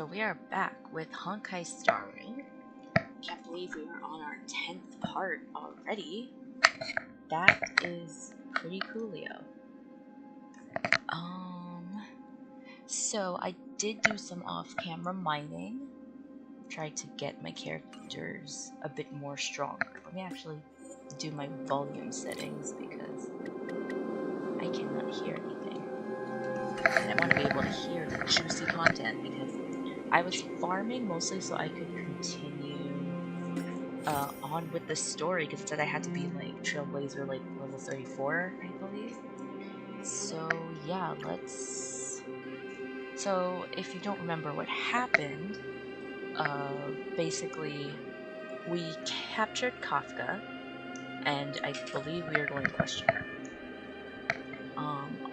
So we are back with Honkai starring. Can't believe we are on our 10th part already. That is pretty coolio. So I did do some off-camera mining. Tried to get my characters a bit more stronger. Let me actually do my volume settings because I cannot hear anything. And I want to be able to hear the juicy content because I was farming mostly so I could continue on with the story because it said I had to be like Trailblazer like level 34, I believe. So yeah, So if you don't remember what happened, basically we captured Kafka and I believe we are going to question her.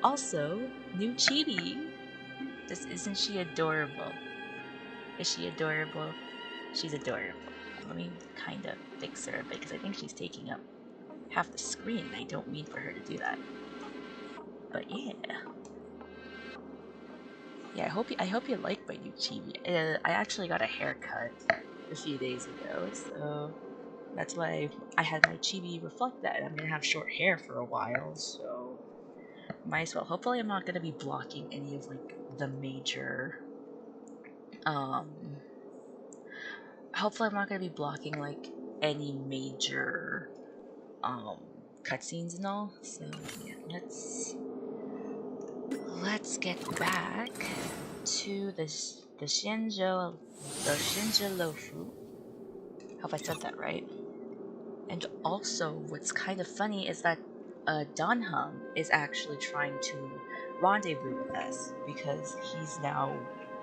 Also, new Chibi. Isn't she adorable? Is she adorable? She's adorable. Let me kind of fix her a bit because I think she's taking up half the screen. I don't mean for her to do that. But yeah. Yeah, I hope you like my new Chibi. I actually got a haircut a few days ago, so that's why I had my Chibi reflect that. I'm gonna have short hair for a while, so might as well. Hopefully I'm not gonna be blocking any of like the major hopefully I'm not gonna be blocking like any major cutscenes and all. So yeah, let's get back to the Shinja Lofu. Hope I said that right. And also, what's kind of funny is that Dunham is actually trying to rendezvous with us because he's now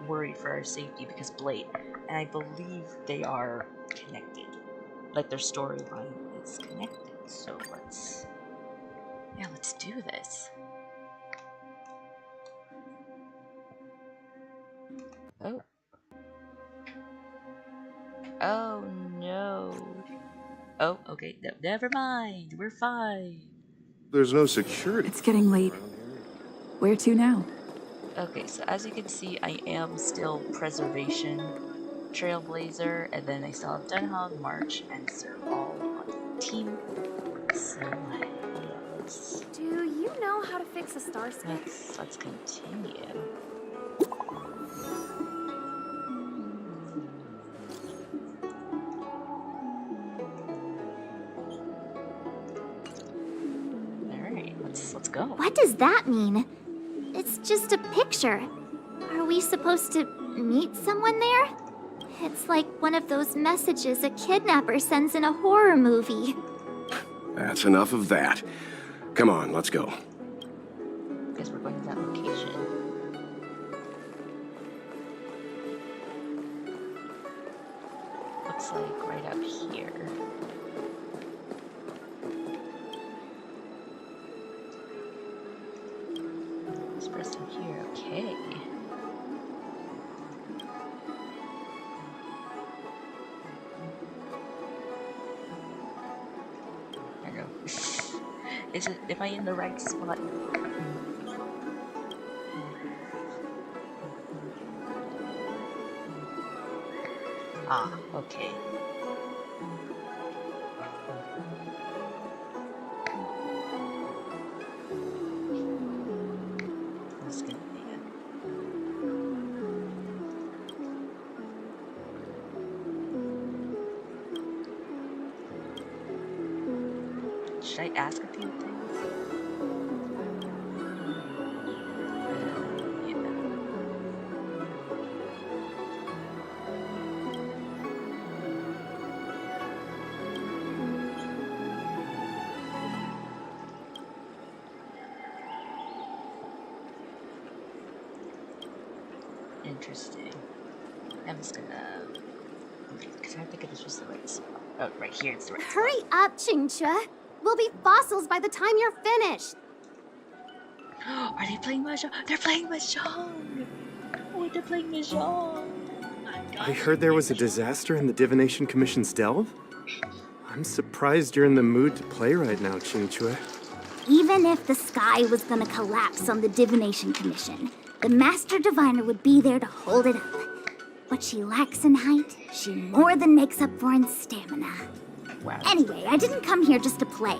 worried for our safety because Blade, and I believe they are connected. Like their storyline is connected. So let's do this. Oh. Oh no. Oh, okay. No, never mind. We're fine. There's no security. It's getting late. Where to now? Okay, so as you can see, I am still Preservation Trailblazer, and then I still have Dunhog, March, and Sir all on the team. So, yeah, Do you know how to fix a star stick? let's continue. Alright, let's go. What does that mean? It's just a picture. Are we supposed to meet someone there? It's like one of those messages a kidnapper sends in a horror movie. That's enough of that. Come on, let's go. Guess we're going to that location. Looks like right up here. Let's press in here, okay. There we go. Am I in the right spot? Ah, okay. This is gonna be it. Should I ask a few things? Yeah. Interesting. I'm just gonna... Because I think it was just the right spot. Oh, right here, it's the right spot. Hurry up, Chingcha. We'll be fossils by the time you're finished. Are they playing Mahjong? They're playing Mahjong! Oh, they're playing Mahjong! I heard there was a disaster in the Divination Commission's delve. I'm surprised you're in the mood to play right now, Qingque. Even if the sky was gonna collapse on the Divination Commission, the Master Diviner would be there to hold it up. what she lacks in height, she more than makes up for in stamina. Wow. Anyway, I didn't come here just to play.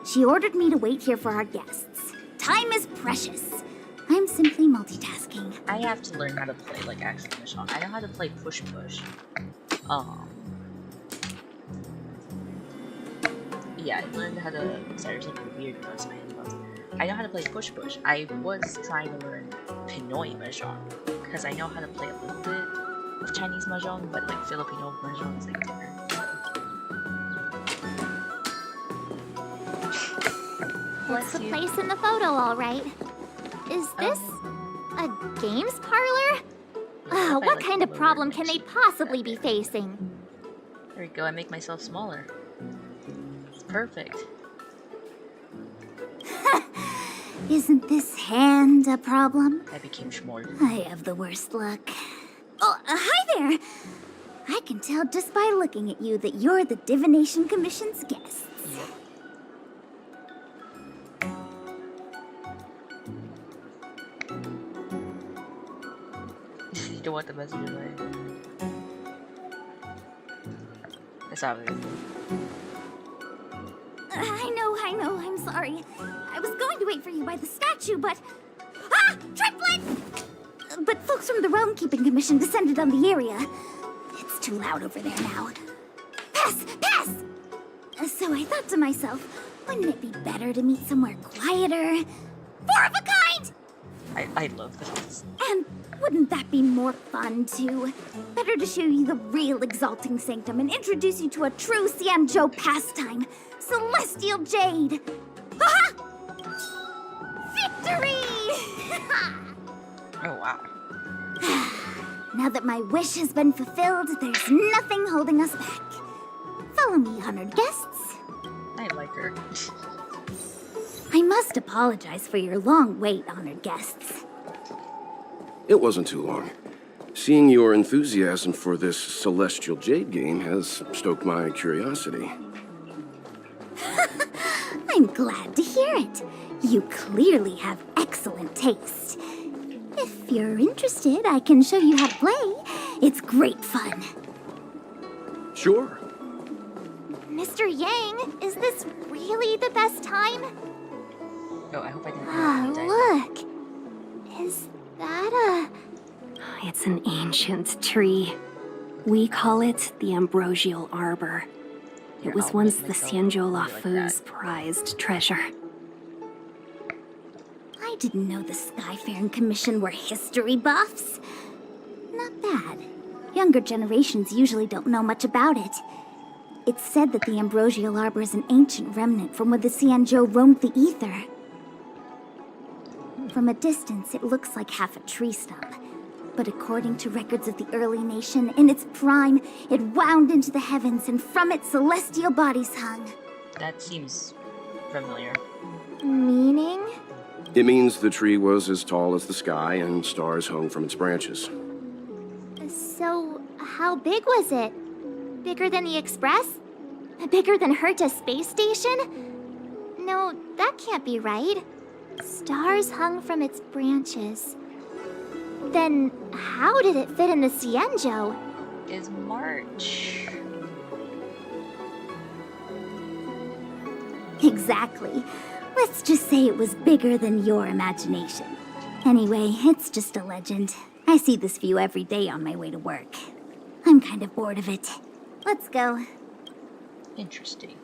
She ordered me to wait here for our guests. Time is precious. I'm simply multitasking. I have to learn how to play like actual Mahjong. I know how to play push push. Yeah, I learned how to. Sorry, there's something weird across my headphones. I know how to play push push. I was trying to learn Pinoy Mahjong because I know how to play a little bit of Chinese Mahjong, but like Filipino Mahjong is like different. It's the place in the photo, all right. Is this a games parlor? What kind of problem can they possibly be facing? There we go, I make myself smaller. It's perfect. Isn't this hand a problem? I became smaller. I have the worst luck. Oh, hi there! I can tell just by looking at you that you're the Divination Commission's guests. You don't want the message away. That's obvious. I know, I'm sorry. I was going to wait for you by the statue, but... Ah! Triplet! But folks from the Realm Keeping Commission descended on the area. It's too loud over there now. Pass! Pass! So I thought to myself, wouldn't it be better to meet somewhere quieter? Four of a kind! I love this. And wouldn't that be more fun, too? Better to show you the real Exalting Sanctum and introduce you to a true Xianzhou pastime, Celestial Jade! Aha! Victory! Oh wow. Now that my wish has been fulfilled, there's nothing holding us back. Follow me, honored guests. I like her. I must apologize for your long wait, honored guests. It wasn't too long. Seeing your enthusiasm for this Celestial Jade game has stoked my curiosity. I'm glad to hear it. You clearly have excellent taste. If you're interested, I can show you how to play. It's great fun. Sure. Mr. Yang, is this really the best time? Oh, I hope I didn't. Look. Is that a... It's an ancient tree. We call it the Ambrosial Arbor. It was once the Xianzhou Lafu's prized treasure. I didn't know the Skyfaring Commission were history buffs. Not bad. Younger generations usually don't know much about it. It's said that the Ambrosial Arbor is an ancient remnant from when the Xianzhou roamed the ether. From a distance, it looks like half a tree stump. But according to records of the early nation, in its prime, it wound into the heavens and from it celestial bodies hung. That seems familiar. Meaning? It means the tree was as tall as the sky and stars hung from its branches. So, how big was it? Bigger than the Express? Bigger than Herta Space Station? No, that can't be right. Stars hung from its branches. Then, how did it fit in the Xianzhou? Is March. Exactly. Let's just say it was bigger than your imagination. Anyway, it's just a legend. I see this view every day on my way to work. I'm kind of bored of it. Let's go. Interesting.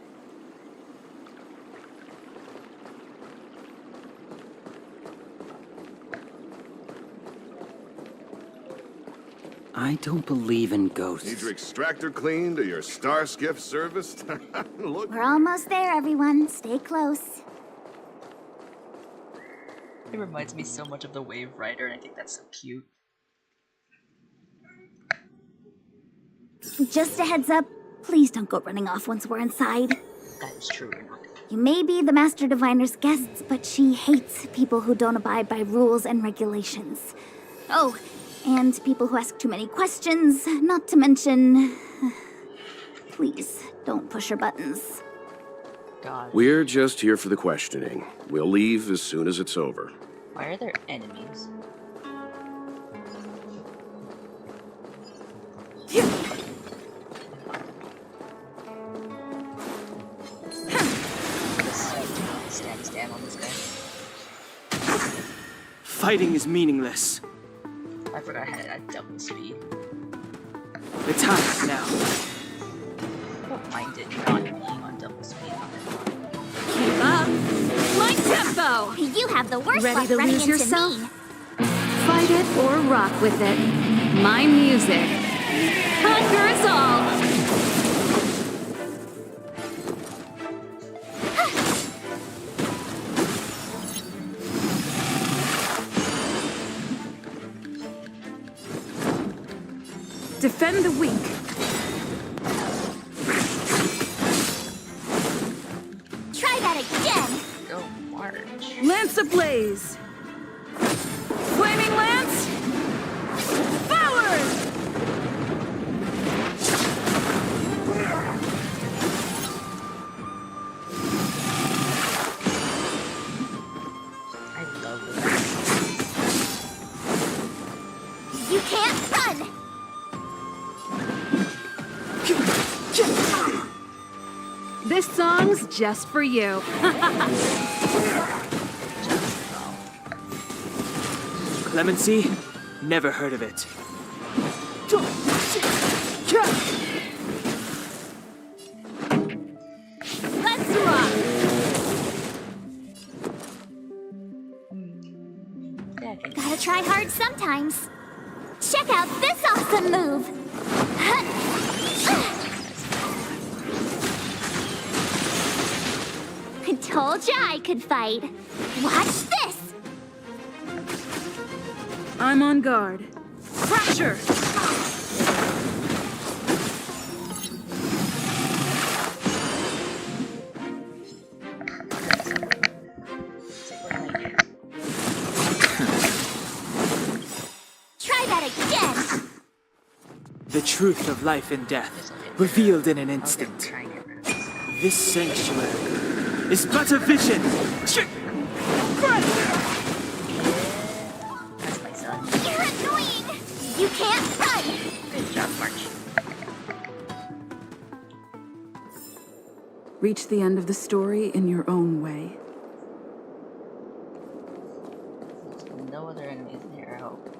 I don't believe in ghosts. Need your extractor cleaned or your star skiff serviced? Look. We're almost there, everyone. Stay close. It reminds me so much of the Wave Rider, and I think that's so cute. Just a heads up, please don't go running off once we're inside. That is true. You may be the Master Diviner's guests, but she hates people who don't abide by rules and regulations. Oh, and people who ask too many questions, not to mention... Please, don't push her buttons. God. We're just here for the questioning. We'll leave as soon as it's over. Why are there enemies? Stand on this guy. Fighting is meaningless. I forgot I had double speed. The time is now. I don't mind it not being on double speed. Keep up. My tempo. You have the worst Ready luck to running lose into yourself? me. Fight it or rock with it. My music. Conquer us all. Defend the weak. Try that again. Go March. Lance ablaze. Flaming lance. Forward. I love this. You can't run. This song's just for you. Clemency? Never heard of it. Let's rock. Gotta try hard sometimes. Check out this awesome move. I told ya I could fight. Watch this. I'm on guard. Pressure. Try that again. The truth of life and death, revealed in an instant. This sanctuary is but a vision. That's my son. You're annoying. You can't run. Good job, March. Reach the end of the story in your own way. There's no other enemies in here, I hope.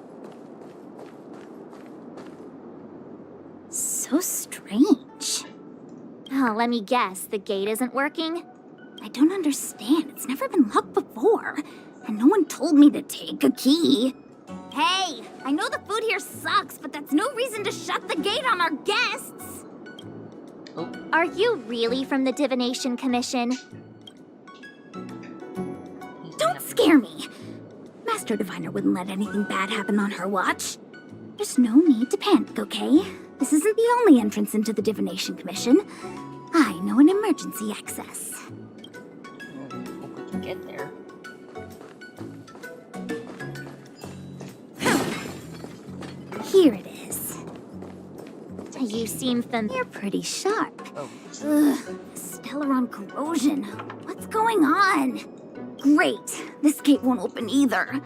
So strange. Oh, let me guess. The gate isn't working? I don't understand. It's never been locked before. And no one told me to take a key. Hey, I know the food here sucks, but that's no reason to shut the gate on our guests. Oh. Are you really from the Divination Commission? Don't scare me. Master Diviner wouldn't let anything bad happen on her watch. There's no need to panic, okay? This isn't the only entrance into the Divination Commission. I know an emergency access. Hope we can get there. Here it is. You seem You're pretty sharp. Oh. Ugh, Stellaron corrosion. What's going on? Great. This gate won't open either.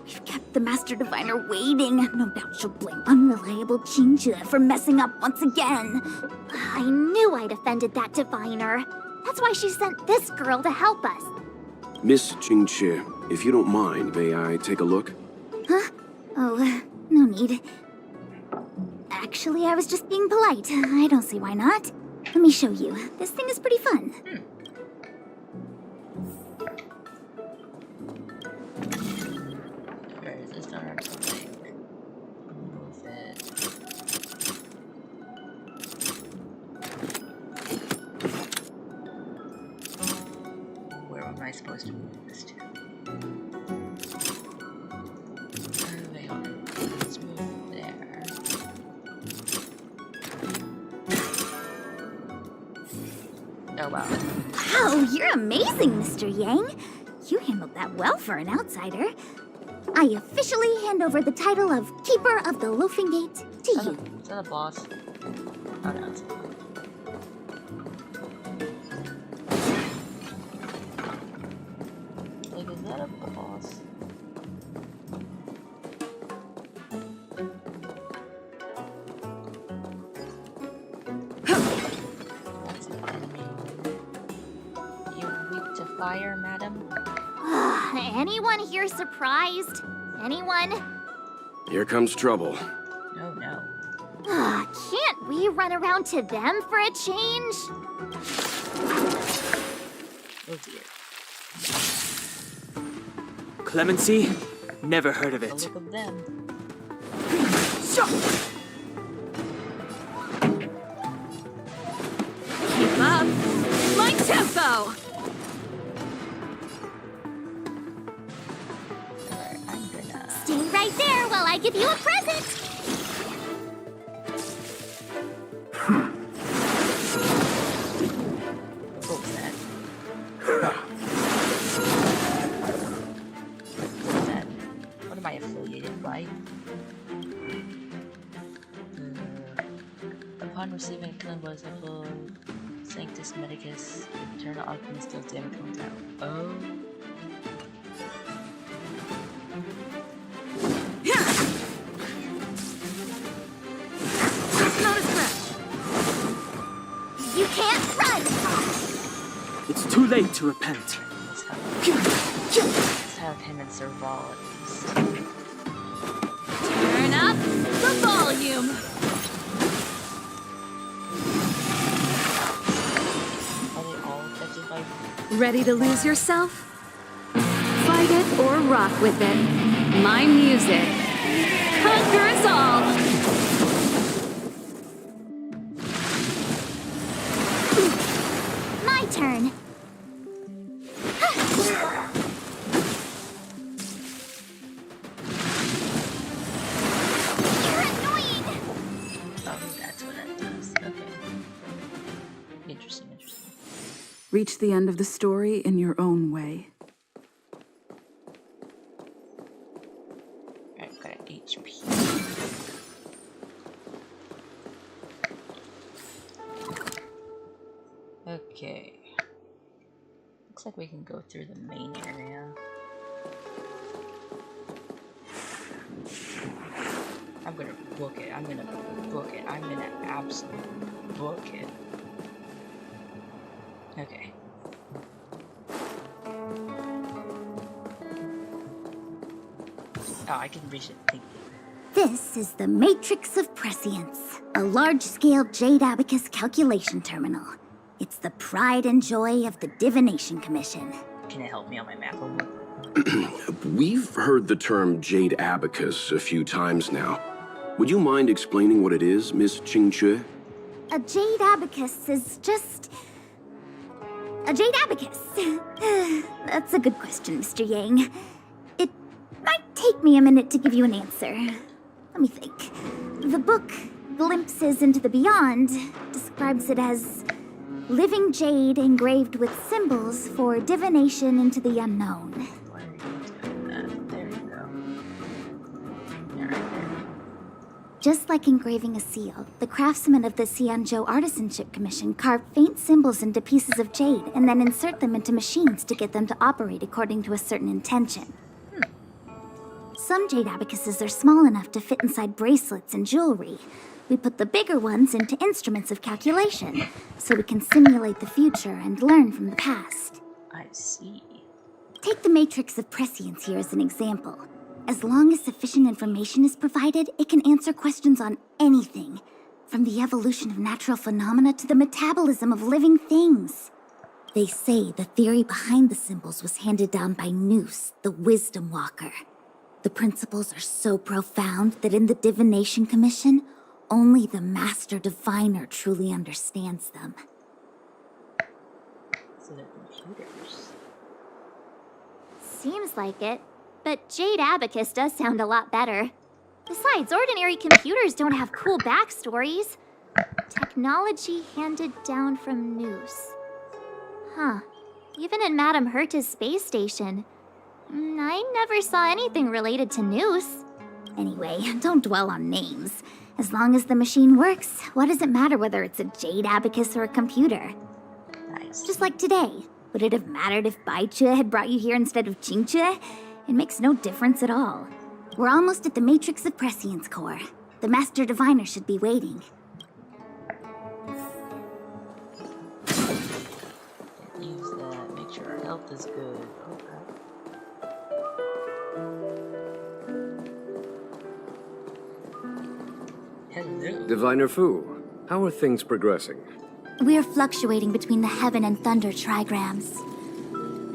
We've kept the Master Diviner waiting. No doubt she'll blame unreliable Jinja for messing up once again. I knew I'd offended that Diviner. That's why she sent this girl to help us. Miss Jingqi, if you don't mind, may I take a look? Huh? Oh, no need. Actually, I was just being polite. I don't see why not. Let me show you. This thing is pretty fun. Where is this door or something? Move it. Where am I supposed to move this to? Wait, hold on. Let's move there. Oh wow. Wow, you're amazing, Mr. Yang. You handled that well for an outsider. I officially hand over the title of Keeper of the Loafing Gate to you. Is that a boss? Oh no, it's not. Like, is that a boss? fire, madam? Anyone here surprised? Anyone? Here comes trouble. No, no. Can't we run around to them for a change? Oh dear. Clemency? Never heard of The it. look of them. Keep up. My tempo. Alright, I'm gonna... Stay right there while I give you a present! What was that? What was that? What am I affiliated by? Upon receiving a killing blow, example, Sanctus Medicus, Eternal Alchemist deals damage when down. Oh. Not a scratch. You can't run! It's too late to repent. Let's have him and Serval at least. Turn up the volume. Are they all affected by... Ready to lose yourself? Fight it or rock with it. My music conquers all. My turn. You're annoying! Oh, that's what that does. Okay. Interesting, interesting. Reach the end of the story in your own way. Alright, got an HP. Okay. Looks like we can go through the main area. I'm gonna book it. I'm gonna book it. I'm gonna absolutely book it. Okay. Oh, I can reach it. Thank you. This is the Matrix of Prescience, a large-scale Jade Abacus calculation terminal. It's the pride and joy of the Divination Commission. Can it help me on my map a little? We've heard the term Jade Abacus a few times now. Would you mind explaining what it is, Miss Qingque? A Jade Abacus is just... a Jade Abacus. That's a good question, Mr. Yang. It might take me a minute to give you an answer. Let me think. The book, Glimpses into the Beyond, describes it as living jade engraved with symbols for divination into the unknown. Why are you doing that? There you go. Alright, there. Just like engraving a seal, the craftsmen of the Xianzhou Artisanship Commission carve faint symbols into pieces of jade and then insert them into machines to get them to operate according to a certain intention. Some jade abacuses are small enough to fit inside bracelets and jewelry. We put the bigger ones into instruments of calculation, so we can simulate the future and learn from the past. I see. Take the Matrix of Prescience here as an example. As long as sufficient information is provided, it can answer questions on anything, from the evolution of natural phenomena to the metabolism of living things. They say the theory behind the symbols was handed down by Noose, the Wisdom Walker. The principles are so profound that in the Divination Commission, only the Master Diviner truly understands them. So they're computers. Seems like it, but Jade Abacus does sound a lot better. Besides, ordinary computers don't have cool backstories. Technology handed down from Noose. Huh. Even in Madame Herta's space station. I never saw anything related to Noose. Anyway, don't dwell on names. As long as the machine works, what does it matter whether it's a Jade Abacus or a computer? Nice. Just like today. Would it have mattered if Baichue had brought you here instead of Qingque? It makes no difference at all. We're almost at the Matrix of Prescience core. The Master Diviner should be waiting. Use that. Make sure our health is good. Okay. Hello. Diviner Fu, how are things progressing? We're fluctuating between the heaven and thunder trigrams.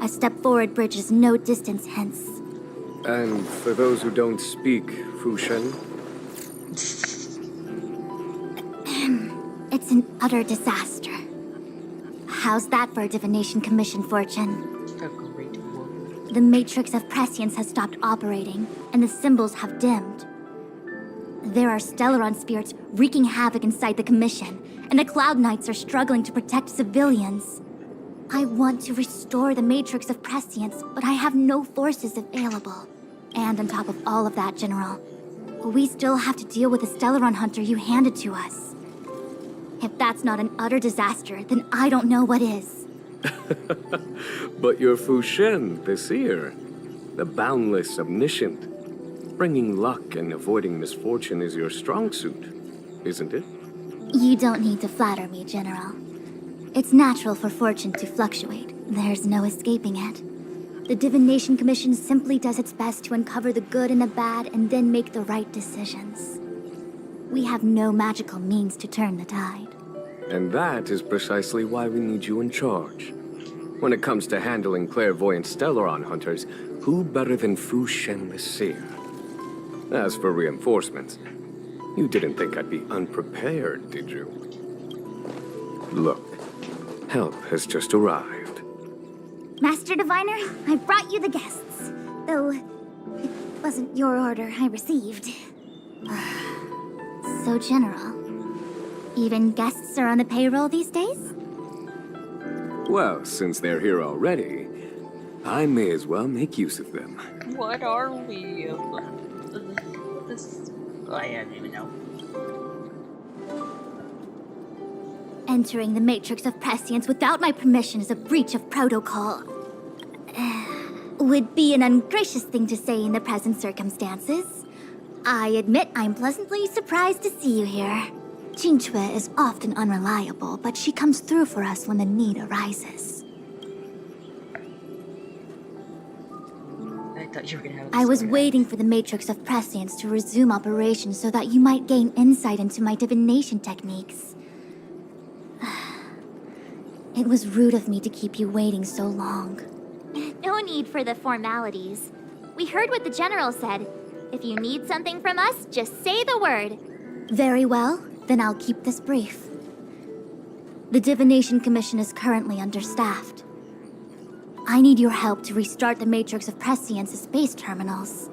A step forward bridges no distance hence. And for those who don't speak Fu Shen? It's an utter disaster. How's that for a divination commission, Fortune? A great woman. The matrix of prescience has stopped operating, and the symbols have dimmed. There are Stellaron spirits wreaking havoc inside the commission, and the Cloud Knights are struggling to protect civilians. I want to restore the matrix of prescience, but I have no forces available. And on top of all of that, General, we still have to deal with the Stellaron hunter you handed to us. If that's not an utter disaster, then I don't know what is. But you're Fu Shen, the seer. The boundless, omniscient. Bringing luck and avoiding misfortune is your strong suit, isn't it? You don't need to flatter me, General. It's natural for fortune to fluctuate. There's no escaping it. The Divination Commission simply does its best to uncover the good and the bad and then make the right decisions. We have no magical means to turn the tide. And that is precisely why we need you in charge. When it comes to handling clairvoyant Stellaron hunters, who better than Fu Shen the seer? As for reinforcements, you didn't think I'd be unprepared, did you? Look, help has just arrived. Master Diviner, I brought you the guests. Though, it wasn't your order I received. So, General, even guests are on the payroll these days? Well, since they're here already, I may as well make use of them. What are we? This. I don't even know. Entering the matrix of prescience without my permission is a breach of protocol. Would be an ungracious thing to say in the present circumstances. I admit I'm pleasantly surprised to see you here. Jinchue is often unreliable, but she comes through for us when the need arises. I thought you were gonna have. I was waiting for the matrix of prescience to resume operation so that you might gain insight into my divination techniques. It was rude of me to keep you waiting so long. No need for the formalities. We heard what the General said. If you need something from us, just say the word. Very well, then I'll keep this brief. The Divination Commission is currently understaffed. I need your help to restart the Matrix of Prescience's base terminals.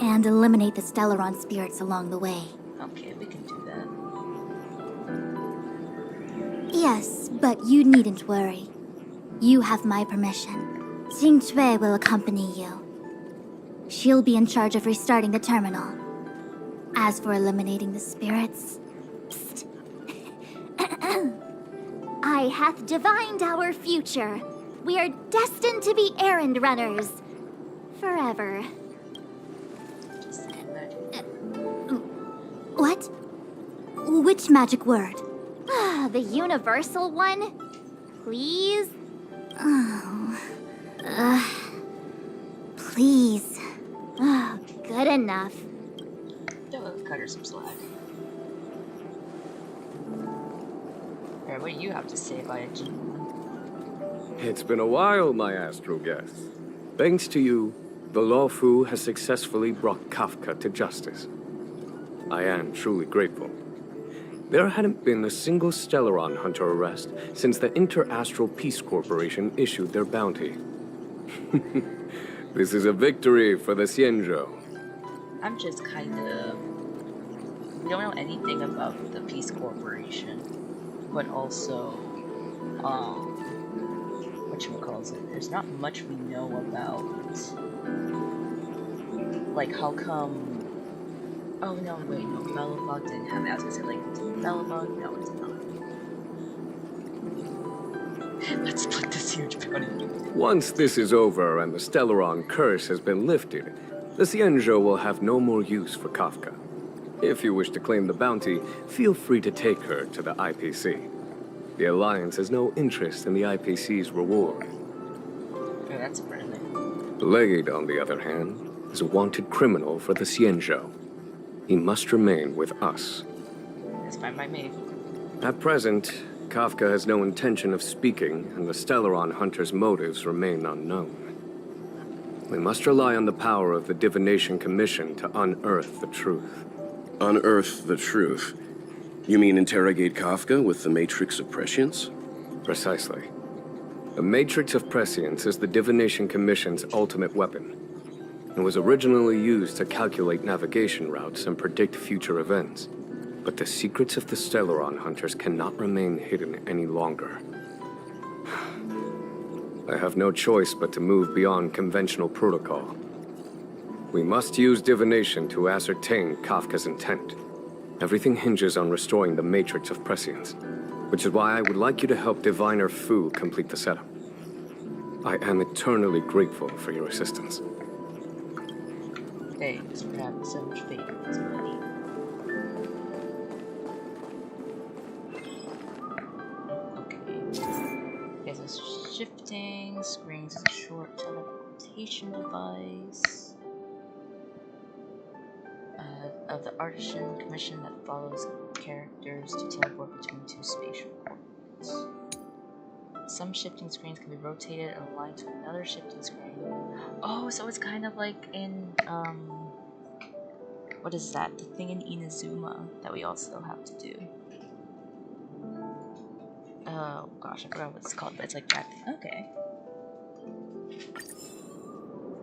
And eliminate the Stellaron spirits along the way. Okay, we can do that. Yes, but you needn't worry. You have my permission. Jinchue will accompany you. She'll be in charge of restarting the terminal. As for eliminating the spirits... Psst. I hath divined our future. We are destined to be errand runners. Forever. What? Which magic word? The universal one? Please? Oh. Please. Oh, good enough. Don't cut her some slack. Alright, what do you have to say about it, Jin? It's been a while, my astral guest. Thanks to you, the Lawfu has successfully brought Kafka to justice. I am truly grateful. There hadn't been a single Stellaron hunter arrest since the Inter-Astral Peace Corporation issued their bounty. This is a victory for the Xianzhou. I'm just kind of... We don't know anything about the Peace Corporation, but also, whatchamacallit, there's not much we know about, like, how come... Oh, no, wait, no, Belobog didn't have it. I was gonna say, like, Belobog? No, it's not. Let's put this huge bounty. Once this is over and the Stellaron curse has been lifted, the Xianzhou will have no more use for Kafka. If you wish to claim the bounty, feel free to take her to the IPC. The Alliance has no interest in the IPC's reward. that's surprising. Blade, on the other hand, is a wanted criminal for the Xianzhou. He must remain with us. That's fine by me. At present, Kafka has no intention of speaking, and the Stellaron hunter's motives remain unknown. We must rely on the power of the Divination Commission to unearth the truth. Unearth the truth? You mean interrogate Kafka with the Matrix of Prescience? Precisely. The Matrix of Prescience is the Divination Commission's ultimate weapon. It was originally used to calculate navigation routes and predict future events. But the secrets of the Stellaron hunters cannot remain hidden any longer. I have no choice but to move beyond conventional protocol. We must use divination to ascertain Kafka's intent. Everything hinges on restoring the Matrix of Prescience, which is why I would like you to help Diviner Fu complete the setup. I am eternally grateful for your assistance. Thanks for having so much faith in this, buddy. Okay. So shifting screens is a short teleportation device. Of the Artisan Commission that follows characters to teleport between two spatial coordinates. Some shifting screens can be rotated and aligned to another shifting screen. Oh, so it's kind of like in, what is that? The thing in Inazuma that we also have to do. Oh gosh, I forgot what it's called, but it's like that. Okay.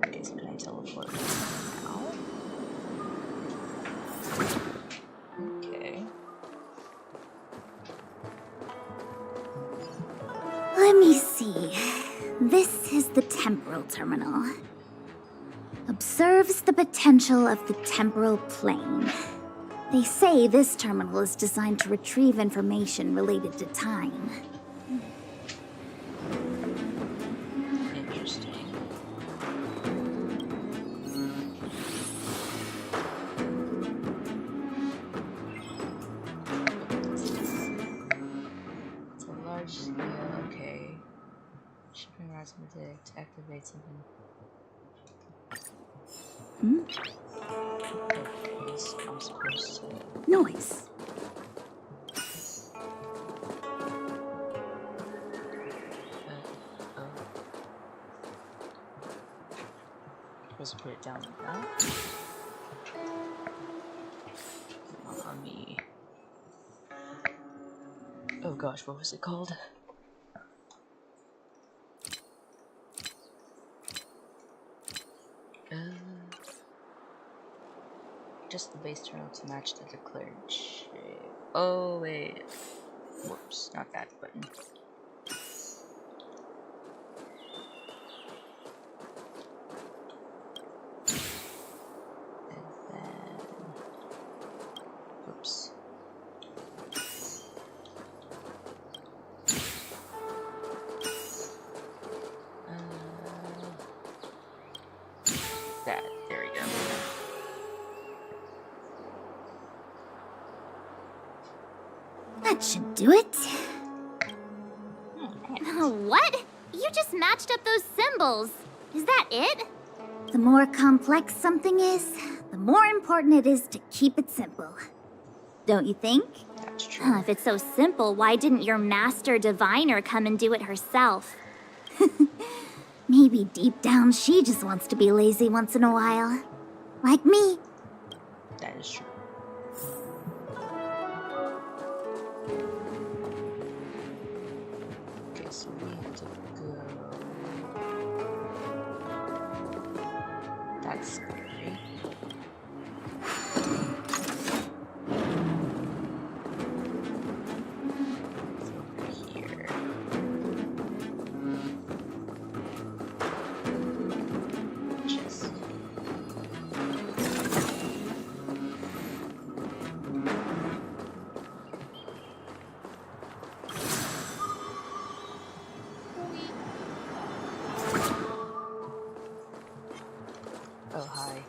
Okay, so can I teleport now? Okay. Let me see. This is the temporal terminal. Observes the potential of the temporal plane. They say this terminal is designed to retrieve information related to time. Interesting. It's a large scale, okay. Shipping routes to activate something. I'm supposed to. Noise. Supposed to put it down like that. Not on me. Oh gosh, what was it called? Just the base terminal to match the declared shape. Oh wait. Whoops, not that button. And then... Whoops. That, there we go. That should do it. What? You just matched up those symbols. Is that it? The more complex something is, the more important it is to keep it simple. Don't you think? That's true. If it's so simple, why didn't your master diviner come and do it herself? Maybe deep down she just wants to be lazy once in a while. Like me. That is true. Okay, so we have to go. That's scary. It's over here. Chest. Oh, hi.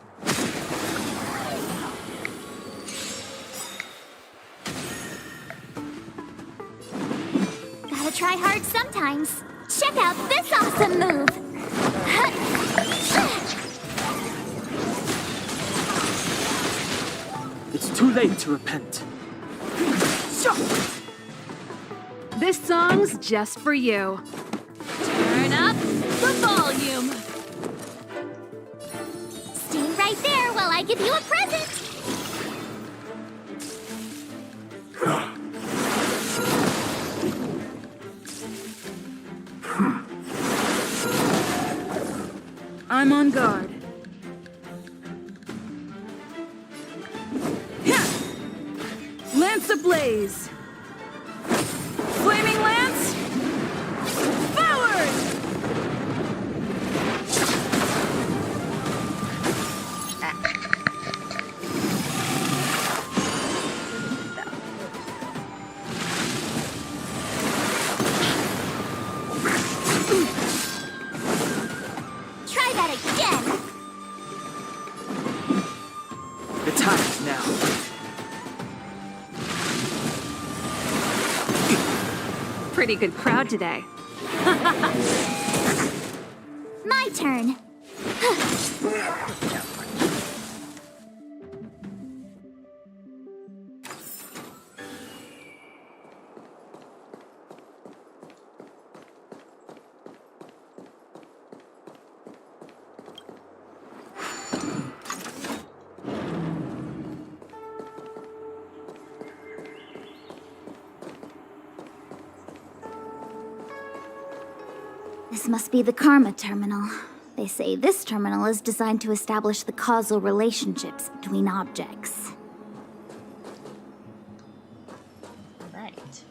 Gotta try hard sometimes. Check out this awesome move! It's too late to repent. This song's just for you. Turn up the volume. Stand right there while I give you a present. I'm on guard. Lance ablaze! Flaming lance! Forward! Try that again. The time is now. Pretty good crowd today. My turn. This must be the Karma Terminal. They say this terminal is designed to establish the causal relationships between objects. Right.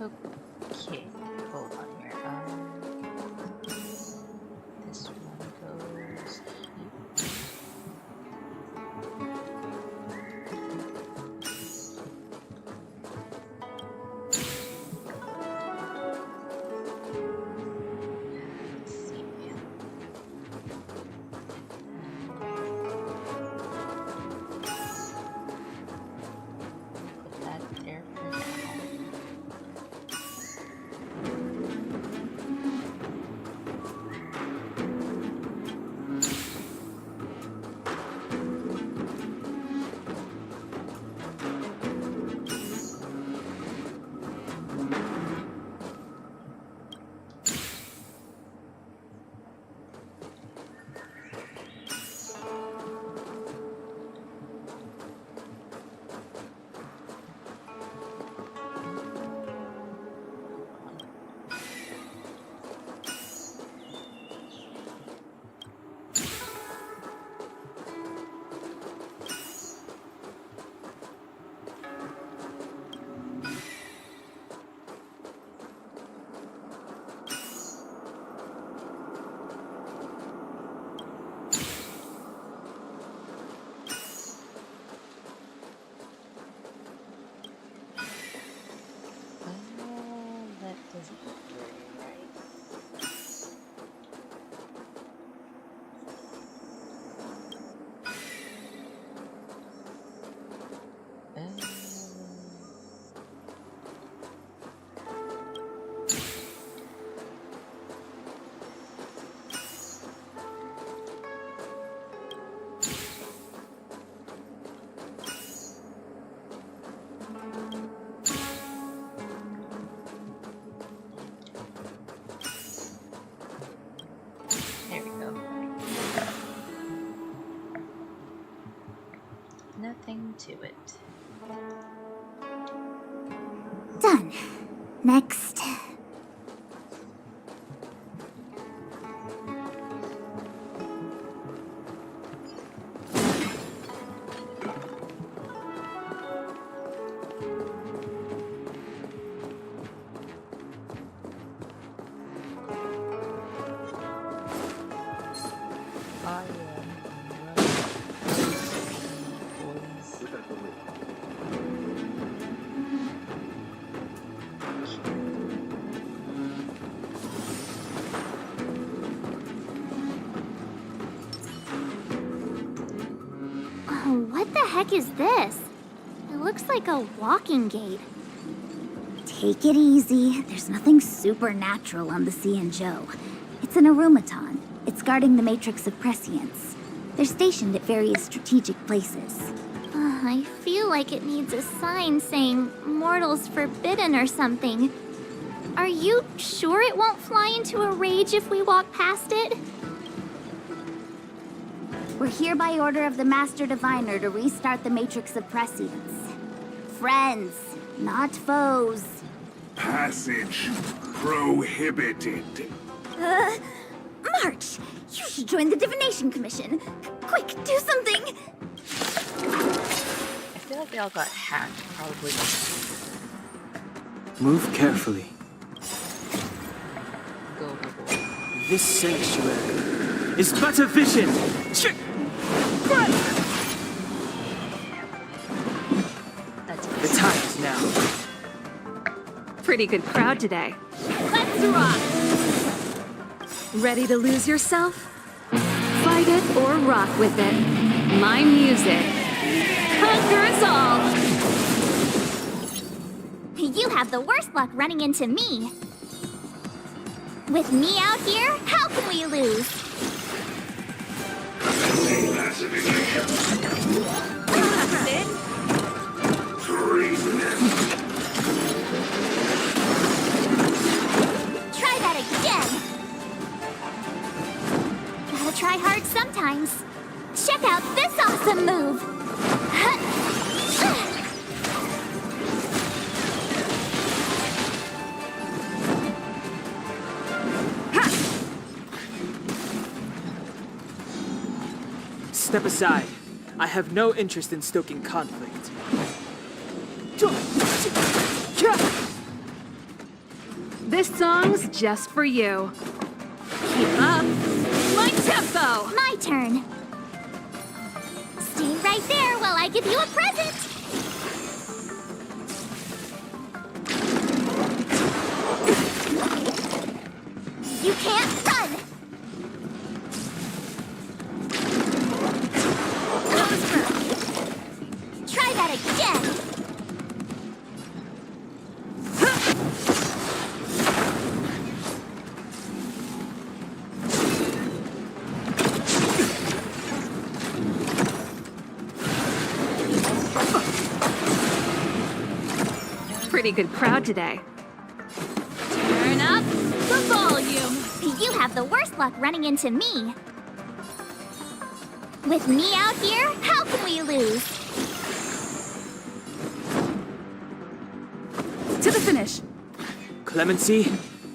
Okay, hold on here. This one goes here. Put that there for now. That doesn't look very right. There we go. Nothing to it. Done. Next. I Oh, what the heck is this? It looks like a walking gate. Take it easy. There's nothing supernatural on the Cianjo. It's an automaton. It's guarding the matrix of prescience. They're stationed at various strategic places. I feel like it needs a sign saying mortals forbidden or something. Are you sure it won't fly into a rage if we walk past it? We're here by order of the Master Diviner to restart the matrix of prescience. Friends, not foes. Passage prohibited. March! You should join the Divination Commission. Quick, do something! I feel like they all got hacked, probably. Move carefully. Go overboard. This sanctuary is but a vision. The time is now. Pretty good crowd today. Let's rock! Ready to lose yourself? Fight it or rock with it. My music. Conquer us all! You have the worst luck running into me. With me out here, how can we lose? Try that again. Gotta try hard sometimes. Check out this awesome move. Step aside. I have no interest in stoking conflict. This song's just for you. Keep up. My tempo! My turn. Stay right there while I give you a present. You can't run. Try that again. Pretty good crowd today. Turn up the volume. You have the worst luck running into me. With me out here, how can we lose? To the finish. Clemency?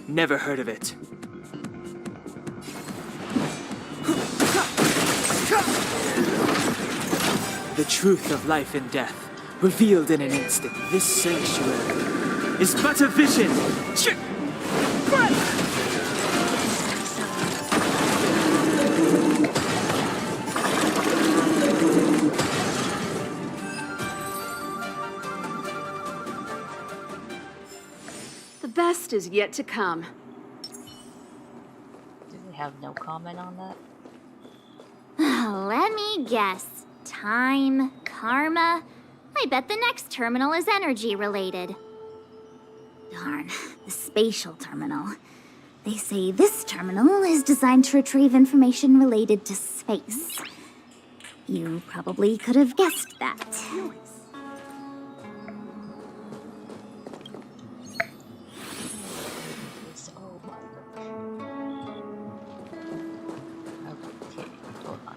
Never heard of it. The truth of life and death, revealed in an instant. This sanctuary is but a vision. The best is yet to come. Do they have no comment on that? Let me guess. Time, karma. I bet the next terminal is energy related. Darn, the spatial terminal. They say this terminal is designed to retrieve information related to space. You probably could have guessed that. Oh my gosh. Okay, hold on.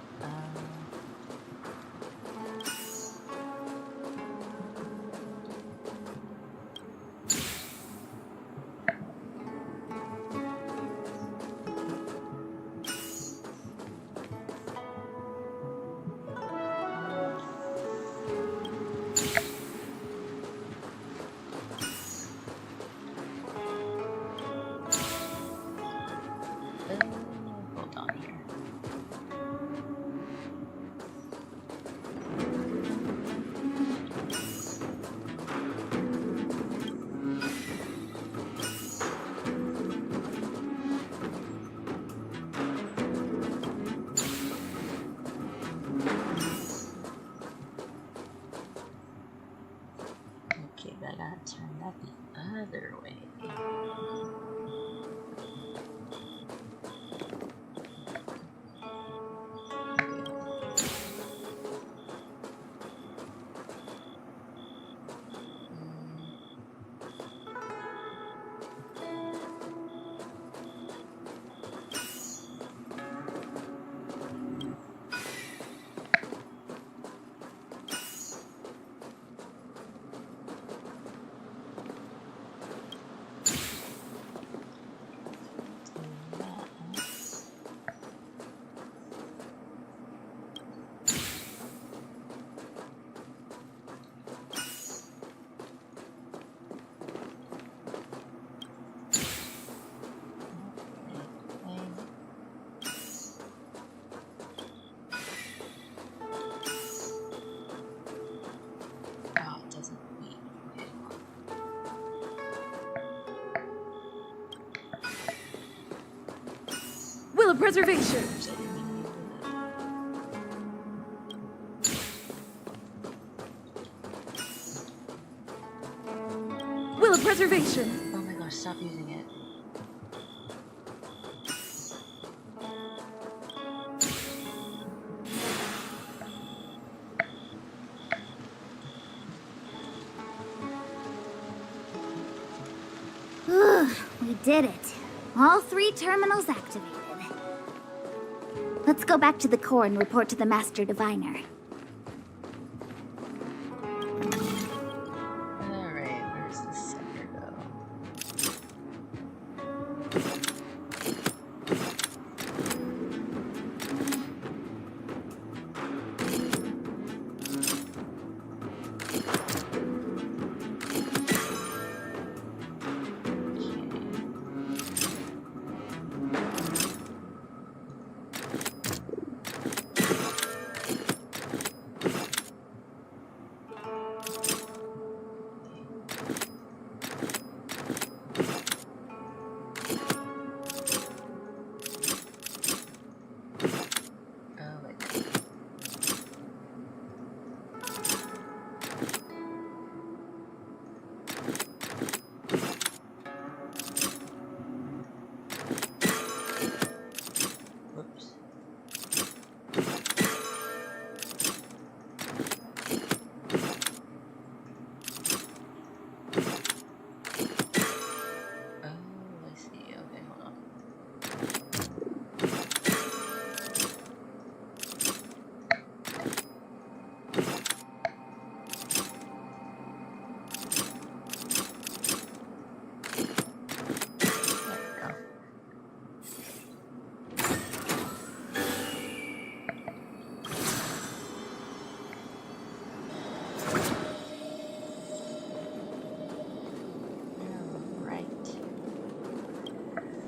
Okay, but I gotta turn that the other way. Will of preservation! Will of preservation! Oh my gosh, stop using it. We did it. All 3 terminals activated. Let's go back to the core and report to the Master Diviner. Alright, where's the sucker go?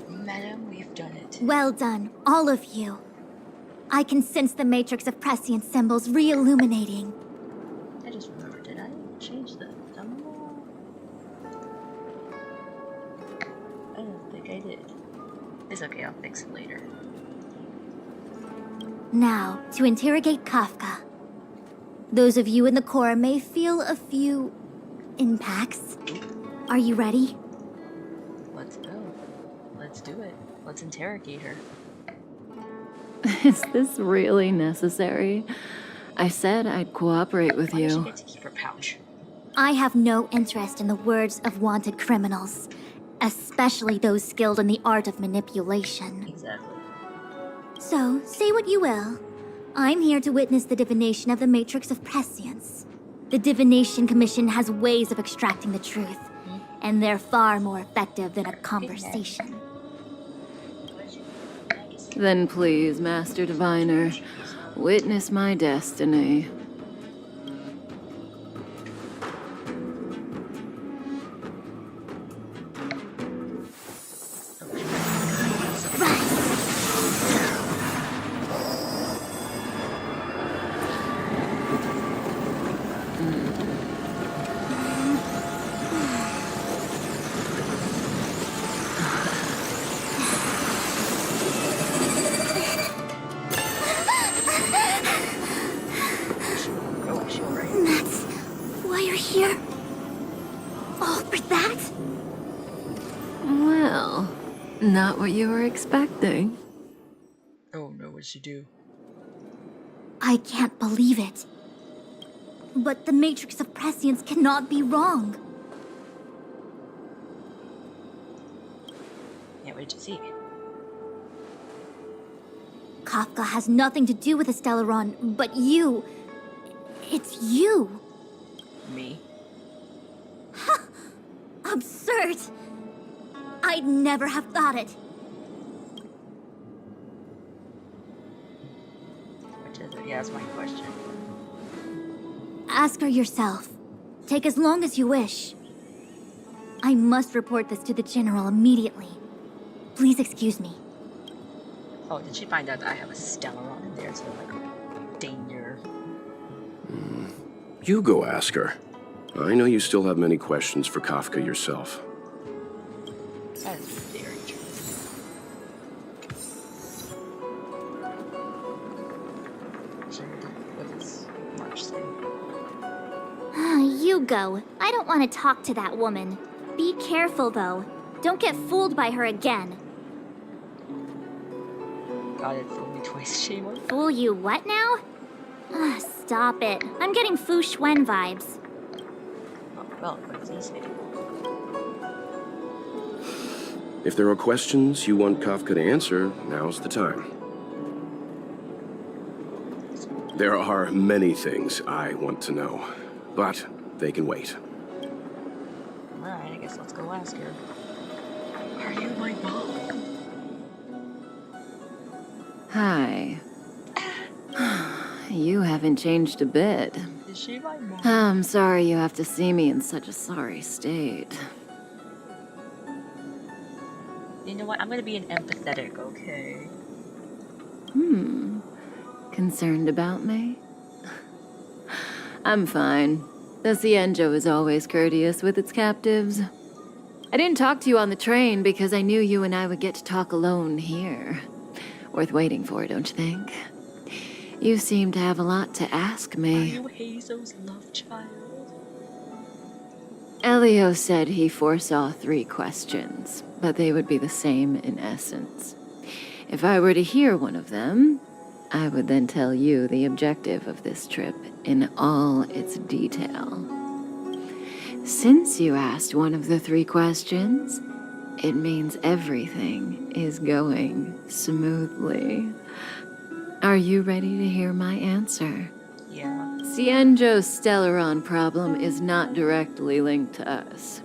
Madam, we've done it. Well done, all of you. I can sense the matrix of prescient symbols re-illuminating. I just remembered, did I change the thumbnail? I don't think I did. It's okay, I'll fix it later. Now, to interrogate Kafka. Those of you in the core may feel a few impacts. Are you ready? Let's go. Let's do it. Let's interrogate her. Is this really necessary? I said I'd cooperate with Why does she you. get to keep her pouch? I have no interest in the words of wanted criminals, especially those skilled in the art of manipulation. Exactly. So, say what you will. I'm here to witness the divination of the matrix of prescience. The Divination Commission has ways of extracting the truth, and they're far more effective than a conversation. Then please, Master Diviner, witness my destiny. remember that? Well, not what you were expecting. Oh no, what'd she do? I can't believe it. But the Matrix of Prescience cannot be wrong. Yeah, what did you see? Kafka has nothing to do with the Stellaron, but you. It's you. Me? Absurd. I'd never have thought it. Which is it? Yeah, that's my question. Ask her yourself. Take as long as you wish. I must report this to the General immediately. Please excuse me. Oh, did she find out that I have a Stellaron in there? So like, danger. You go ask her. I know you still have many questions for Kafka yourself. That is very true. What does March say? You go. I don't want to talk to that woman. Be careful, though. Don't get fooled by her again. God, it fooled me twice, shame on. Fool you what now? Stop it. I'm getting Fu Xuan vibes. Oh, well, what does he say? If there are questions you want Kafka to answer, now's the time. There are many things I want to know, but they can wait. Alright, I guess let's go ask her. Are you my mom? Hi. You haven't changed a bit. Is she my mom? I'm sorry you have to see me in such a sorry state. You know what? I'm gonna be an empathetic, okay? Concerned about me? I'm fine. The Cienjo is always courteous with its captives. I didn't talk to you on the train because I knew you and I would get to talk alone here. Worth waiting for, don't you think? You seem to have a lot to ask me. Are you Hazo's love child? Elio said he foresaw 3 questions, but they would be the same in essence. If I were to hear one of them, I would then tell you the objective of this trip in all its detail. Since you asked one of the 3 questions, it means everything is going smoothly. Are you ready to hear my answer? Yeah. Cienjo's Stellaron problem is not directly linked to us.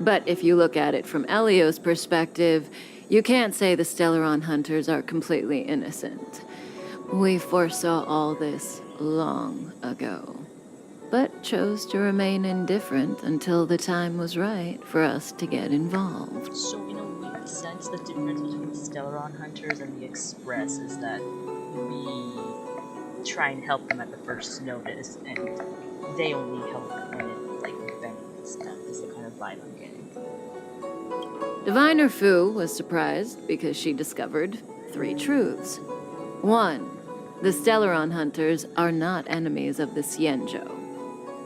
But if you look at it from Elio's perspective, you can't say the Stellaron hunters are completely innocent. We foresaw all this long ago, but chose to remain indifferent until the time was right for us to get involved. So in a weird sense, the difference between the Stellaron hunters and the Express is that we try and help them at the first notice, and they only help when it, like, benefits them, is the kind of vibe I'm getting. Diviner Fu was surprised because she discovered 3 truths. 1. The Stellaron hunters are not enemies of the Cienjo.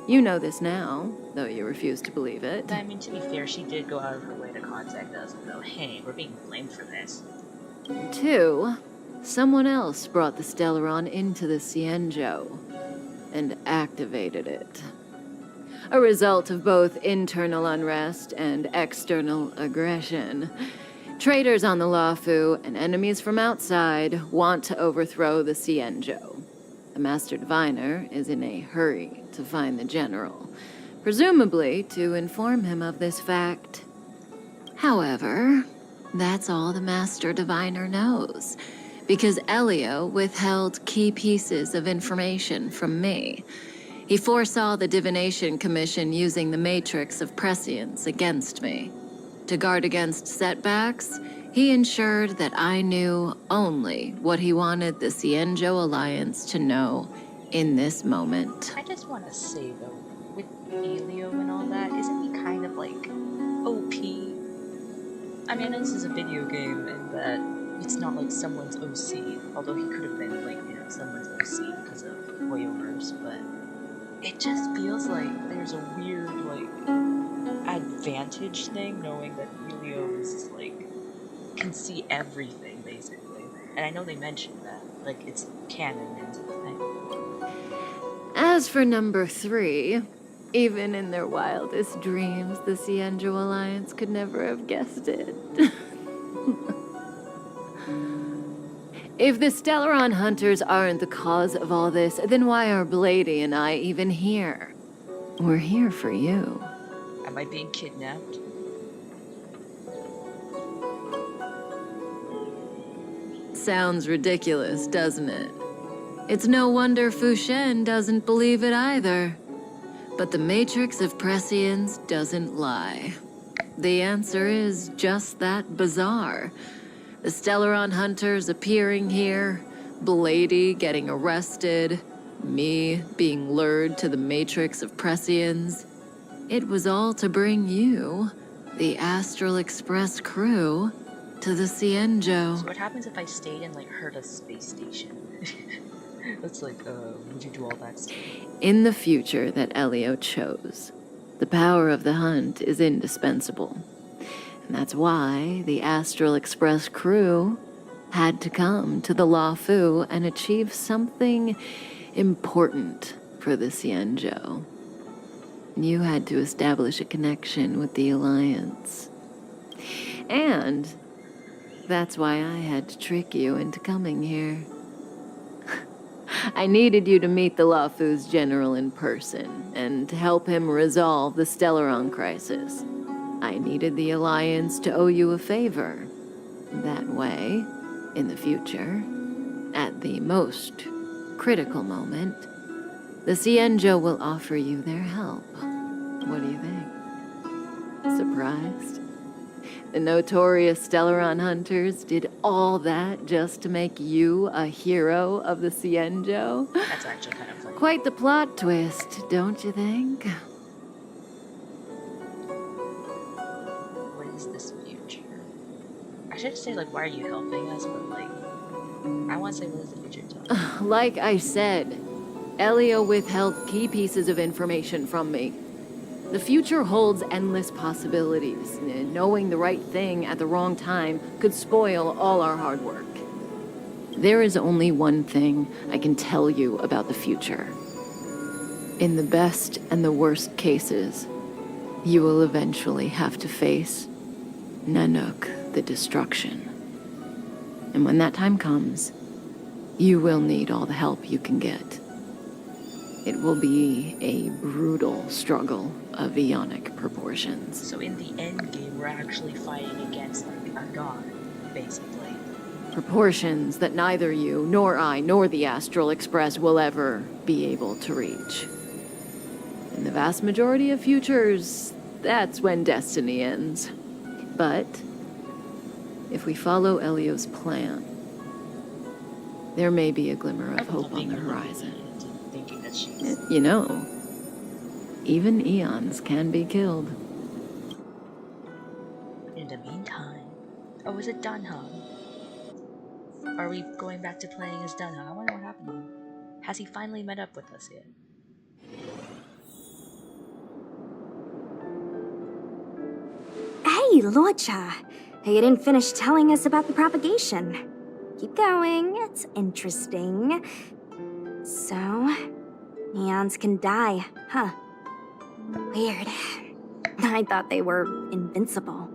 You know this now, though you refuse to believe it. I mean, to be fair, she did go out of her way to contact us and go, hey, we're being blamed for this. 2. Someone else brought the Stellaron into the Cienjo and activated it. A result of both internal unrest and external aggression. Traitors on the Luofu and enemies from outside want to overthrow the Cienjo. The Master Diviner is in a hurry to find the General, presumably to inform him of this fact. However, that's all the Master Diviner knows, because Elio withheld key pieces of information from me. He foresaw the Divination Commission using the Matrix of Prescience against me. To guard against setbacks, he ensured that I knew only what he wanted the Cienjo Alliance to know in this moment. I just want to say, though, with Elio and all that, isn't he kind of like OP? I mean, I know this is a video game and that it's not like someone's OC, although he could have been like, you know, someone's OC because of voiceovers, but it just feels like there's a weird, like, advantage thing, knowing that Elio is like can see everything basically. And I know they mentioned that, like it's canon into the thing. As for number 3, even in their wildest dreams, the Cienjo Alliance could never have guessed it. If the Stellaron hunters aren't the cause of all this, then why are Blady and I even here? We're here for you. Am I being kidnapped? Sounds ridiculous, doesn't it? It's no wonder Fu Shen doesn't believe it either. But the Matrix of Prescience doesn't lie. The answer is just that bizarre. The Stellaron hunters appearing here, Blady getting arrested, me being lured to the Matrix of Prescience. It was all to bring you, the Astral Express crew, to the Cienjo. So what happens if I stayed in like Herta space station? That's like, would you do all that stuff? In the future that Elio chose, the power of the hunt is indispensable. And that's why the Astral Express crew had to come to the Luofu and achieve something important for the Cienjo. You had to establish a connection with the Alliance. And that's why I had to trick you into coming here. I needed you to meet the Luofu's general in person and to help him resolve the Stellaron crisis. I needed the Alliance to owe you a favor. That way, in the future, at the most critical moment, the Cienjo will offer you their help. What do you think? Surprised? The notorious Stellaron hunters did all that just to make you a hero of the Cienjo? That's actually kind of funny. Quite the plot twist, don't you think? What is this future? I should say like, why are you helping us? But like, I want to say, what is the future talk? Like I said, Elio withheld key pieces of information from me. The future holds endless possibilities. Knowing the right thing at the wrong time could spoil all our hard work. There is only one thing I can tell you about the future. In the best and the worst cases, you will eventually have to face Nanook, the destruction. And when that time comes, you will need all the help you can get. It will be a brutal struggle of eonic proportions. So in the end game, we're actually fighting against like a god, basically. Proportions that neither you, nor I, nor the Astral Express will ever be able to reach. In the vast majority of futures, that's when destiny ends. But if we follow Elio's plan, there may be a glimmer of hope on the horizon. Thinking that she's... You know, even eons can be killed. In the meantime... Oh, is it Dunham? Are we going back to playing as Dunham? I wonder what happened to him. Has he finally met up with us yet? Hey, Lorcha! You didn't finish telling us about the propagation. Keep going, it's interesting. So, eons can die, huh? Weird. I thought they were invincible.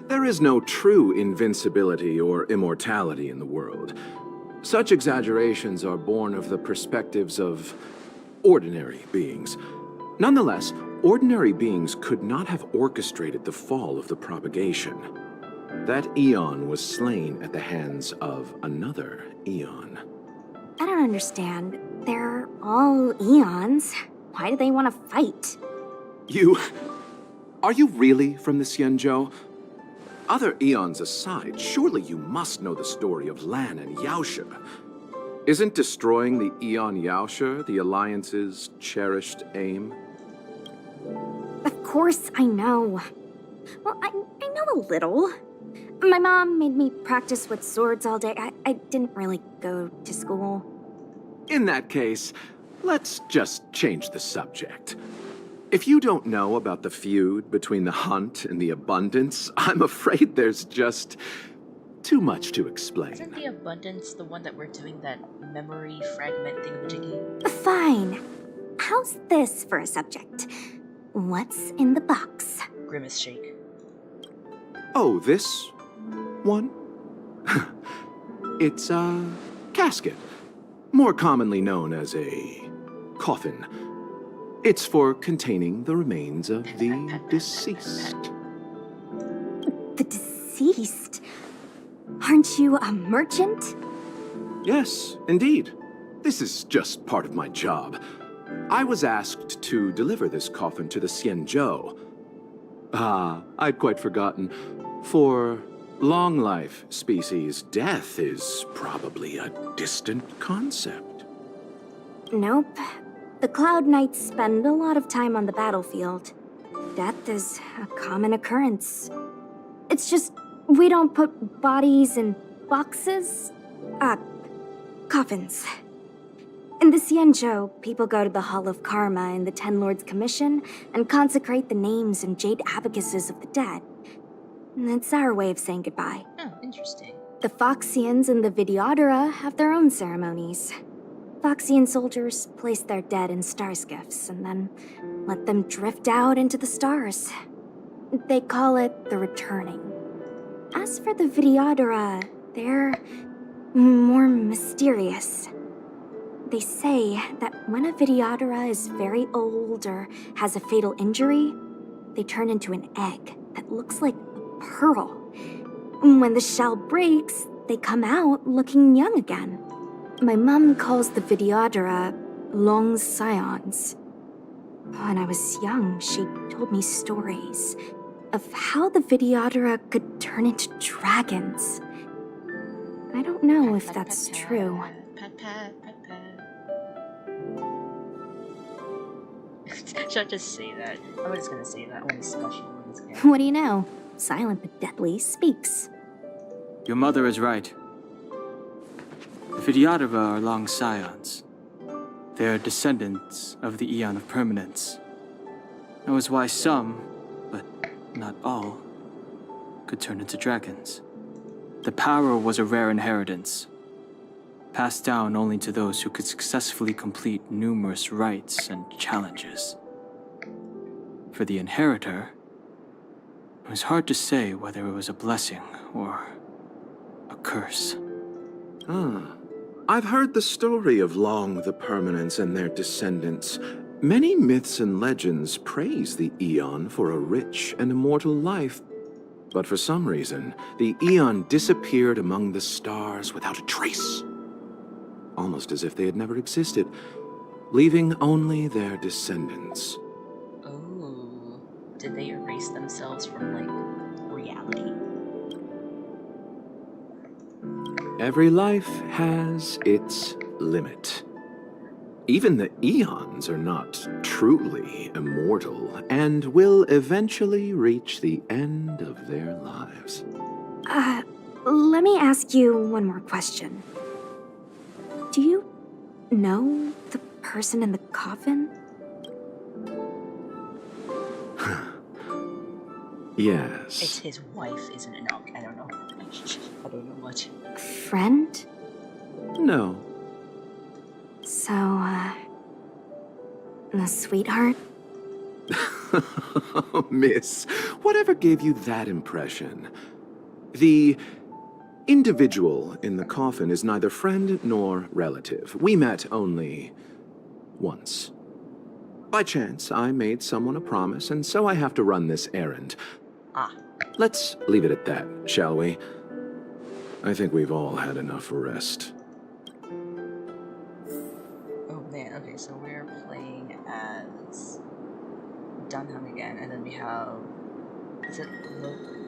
There is no true invincibility or immortality in the world. Such exaggerations are born of the perspectives of ordinary beings. Nonetheless, ordinary beings could not have orchestrated the fall of the propagation. That eon was slain at the hands of another eon. I don't understand. They're all eons. Why do they want to fight? Are you really from the Cienjo? Other eons aside, surely you must know the story of Lan and Yaoshe. Isn't destroying the Eon Yaoshe the Alliance's cherished aim? Of course I know. Well, I know a little. My mom made me practice with swords all day. I didn't really go to school. In that case, let's just change the subject. If you don't know about the feud between the Hunt and the Abundance, I'm afraid there's just too much to explain. Isn't the Abundance the one that we're doing that memory fragment thingamajiggy? Fine. How's this for a subject? What's in the box? Grimace shake. Oh, this one? It's a casket, more commonly known as a coffin. It's for containing the remains of the deceased. The deceased? Aren't you a merchant? Yes, indeed. This is just part of my job. I was asked to deliver this coffin to the Xianzhou. I'd quite forgotten. For long life species, death is probably a distant concept. Nope. The Cloud Knights spend a lot of time on the battlefield. Death is a common occurrence. It's just, we don't put bodies in boxes. Coffins. In the Xianzhou, people go to the Hall of Karma in the Ten Lords Commission and consecrate the names and jade abacuses of the dead. It's our way of saying goodbye. Oh, interesting. The Foxians and the Videodora have their own ceremonies. Foxian soldiers place their dead in star skiffs and then let them drift out into the stars. They call it the returning. As for the Videodora, they're more mysterious. They say that when a Videodora is very old or has a fatal injury, they turn into an egg that looks like a pearl. When the shell breaks, they come out looking young again. My mom calls the Videodora long scions. When I was young, she told me stories of how the Videodora could turn into dragons. I don't know if that's true. Pat, pat, pat, pat. Should I just say that? I'm just gonna say that when special in this game. What do you know? Silent but deadly speaks. Your mother is right. The Videodora are long scions. They are descendants of the Eon of Permanence. That was why some, but not all, could turn into dragons. The power was a rare inheritance, passed down only to those who could successfully complete numerous rites and challenges. For the inheritor, it was hard to say whether it was a blessing or a curse. I've heard the story of Long the Permanence and their descendants. Many myths and legends praise the Eon for a rich and immortal life. But for some reason, the Eon disappeared among the stars without a trace. Almost as if they had never existed, leaving only their descendants. Oh, did they erase themselves from, like, reality? Every life has its limit. Even the Eons are not truly immortal and will eventually reach the end of their lives. Let me ask you one more question. Do you know the person in the coffin? Yes. It's his wife, isn't it? No, I don't know. I don't know much. Friend? No. So, a sweetheart? Miss, whatever gave you that impression? The individual in the coffin is neither friend nor relative. We met only once. By chance, I made someone a promise, and so I have to run this errand. Let's leave it at that, shall we? I think we've all had enough rest. Oh man, okay, so we're playing as Dunham again, and then we have, is it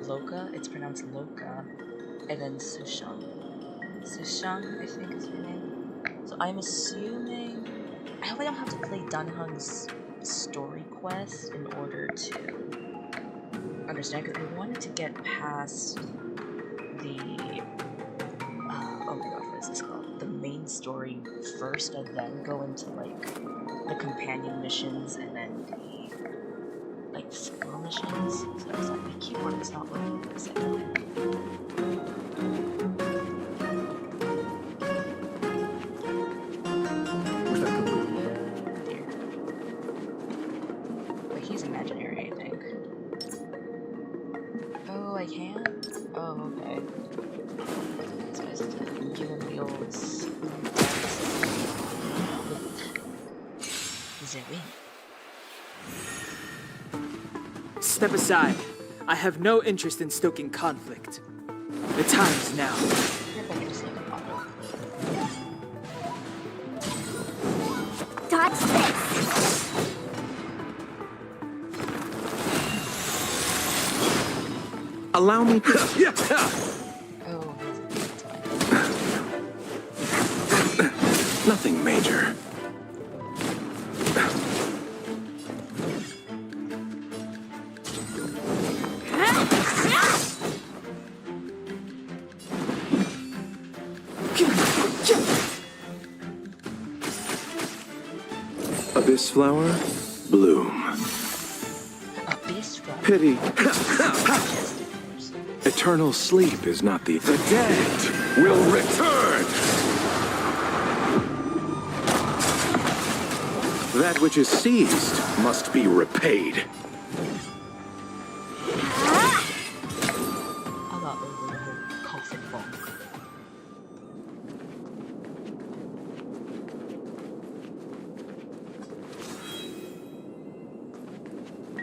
Loka? It's pronounced Loka, and then Sushang. Sushang, I think is her name. So I'm assuming, I hope I don't have to play Dunham's story quest in order to understand, because I wanted to get past the, oh my god, what is this called? The main story first, and then go into, like, the companion missions, and then the like squirrel missions. So I was like, my keyboard is not working for a second. But he's imaginary, I think. Oh, I can? Oh, okay. So I just have to give him the old zoom. Step aside. I have no interest in stoking conflict. The time is now. Dodge this! Allow me to... Oh. Nothing major. Abyss flower, bloom. Abyss flower. Pity. Eternal sleep is not the dead will return. That which is seized must be repaid. I got over the whole coffin bonk.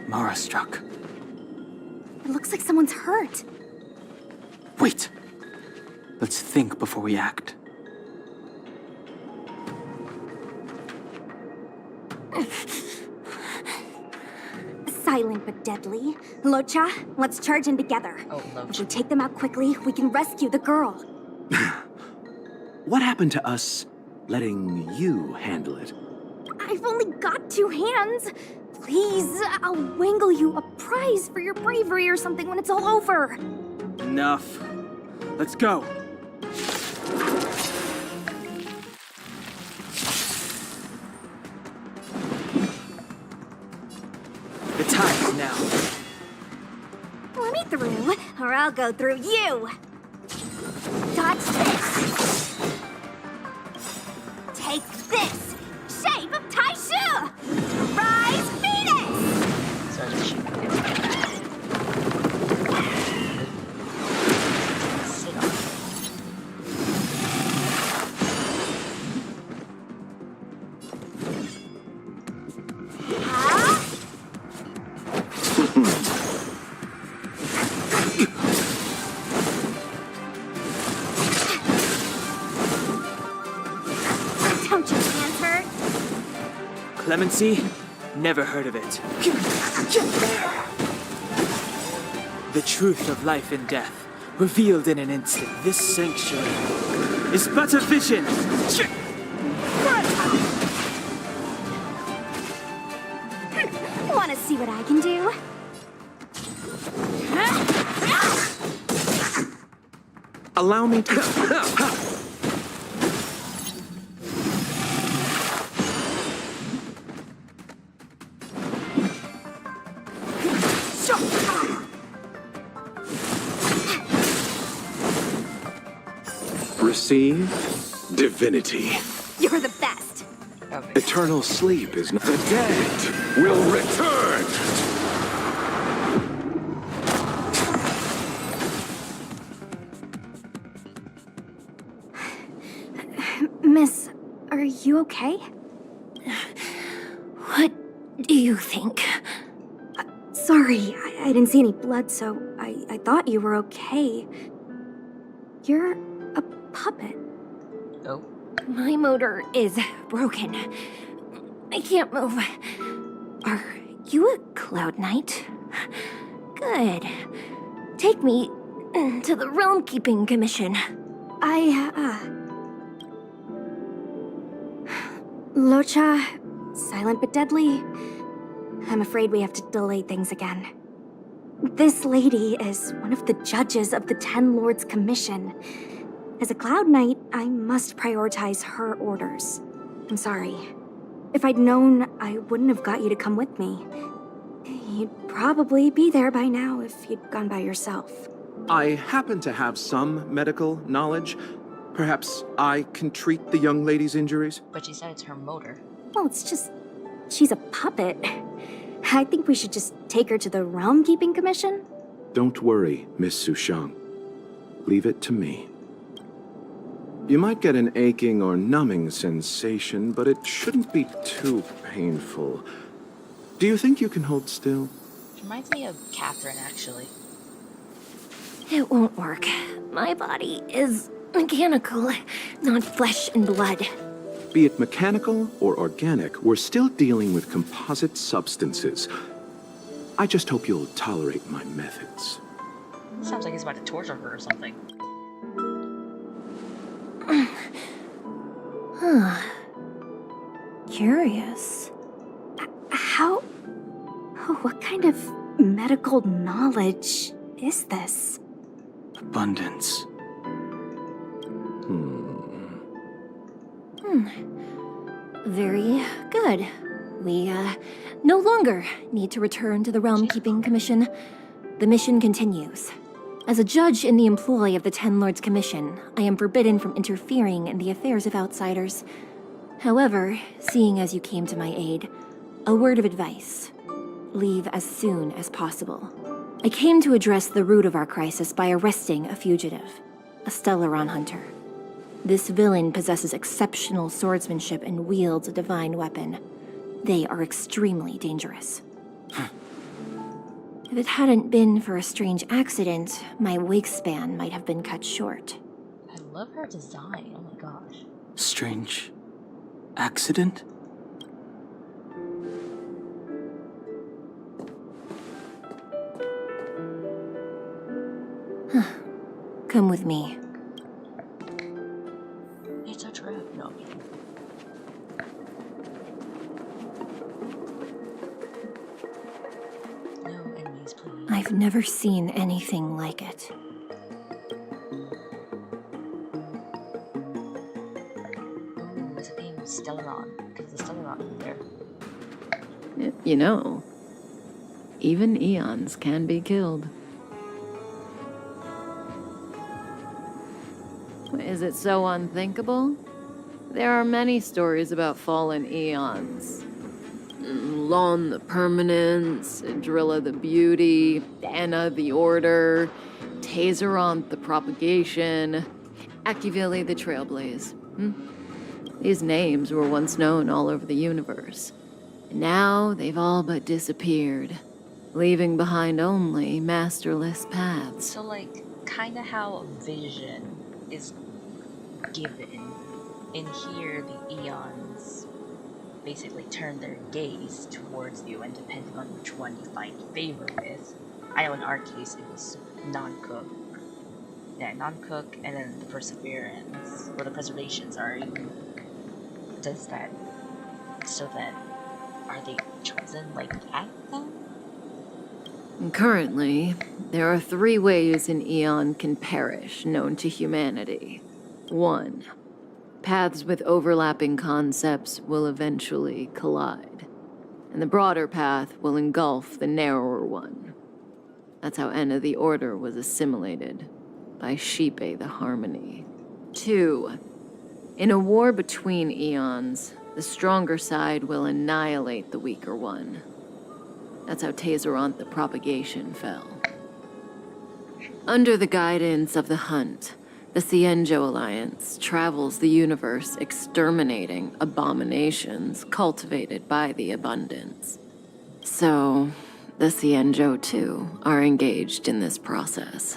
Mara struck. It looks like someone's hurt. Wait. Let's think before we act. Silent but deadly. Locha, let's charge in together. Oh, if we take them out quickly, we can rescue the girl. What happened to us letting you handle it? I've only got 2 hands. Please, I'll wangle you a prize for your bravery or something when it's all over. Enough. Let's go. The time is now. Let me through, or I'll go through you. Dodge this. Take this. Shape of Taishu. Rise, Venus. So I just shoot it. Sit on it. Don't your hands hurt? Clemency? Never heard of it. The truth of life and death, revealed in an instant. This sanctuary is but a vision. Want to see what I can do? Allow me to... Receive divinity. You're the best. Eternal sleep is not... The dead will return! Miss, are you okay? What do you think? Sorry, I didn't see any blood, so I thought you were okay. You're a puppet. Oh. My motor is broken. I can't move. Are you a Cloud Knight? Good. Take me to the Realm Keeping Commission. Locha, silent but deadly. I'm afraid we have to delay things again. This lady is one of the judges of the Ten Lords Commission. As a Cloud Knight, I must prioritize her orders. I'm sorry. If I'd known, I wouldn't have got you to come with me. You'd probably be there by now if you'd gone by yourself. I happen to have some medical knowledge. Perhaps I can treat the young lady's injuries? But she said it's her motor. Well, it's just... she's a puppet. I think we should just take her to the Realm Keeping Commission. Don't worry, Miss Sushang. Leave it to me. You might get an aching or numbing sensation, but it shouldn't be too painful. Do you think you can hold still? She reminds me of Catherine, actually. It won't work. My body is mechanical, not flesh and blood. Be it mechanical or organic, we're still dealing with composite substances. I just hope you'll tolerate my methods. Sounds like he's about to torture her or something. Curious. How... oh, what kind of medical knowledge is this? Abundance. Very good. We, no longer need to return to the Realm Keeping Commission. The mission continues. As a judge in the employ of the Ten Lords Commission, I am forbidden from interfering in the affairs of outsiders. However, seeing as you came to my aid, a word of advice. Leave as soon as possible. I came to address the root of our crisis by arresting a fugitive, a Stellaron hunter. This villain possesses exceptional swordsmanship and wields a divine weapon. They are extremely dangerous. If it hadn't been for a strange accident, my wingspan might have been cut short. I love her design, oh my gosh. Strange accident? Come with me. It's a trap. No, I'm kidding. No enemies, please. I've never seen anything like it. Ooh, is it being Stellaron? Because the Stellaron is there. You know, even eons can be killed. Is it so unthinkable? There are many stories about fallen eons. Lon the Permanence, Drilla the Beauty, Anna the Order, Tazeronth the Propagation, Akivili the Trailblaze. These names were once known all over the universe. And now they've all but disappeared, leaving behind only masterless paths. So, like, kinda how a vision is given. In here, the eons basically turn their gaze towards you, and depending on which one you find favor with, I know in our case it was non-cook. Yeah, non-cook, and then the perseverance, or the preservation, sorry. Does that, so that, are they chosen like that then? Currently, there are 3 ways an eon can perish known to humanity. 1. Paths with overlapping concepts will eventually collide, and the broader path will engulf the narrower one. That's how Enna the Order was assimilated, by Shipe the Harmony. 2. In a war between eons, the stronger side will annihilate the weaker one. That's how Tazeronth the Propagation fell. Under the guidance of the Hunt, the Cienjo Alliance travels the universe exterminating abominations cultivated by the Abundance. So, the Cienjo, too, are engaged in this process.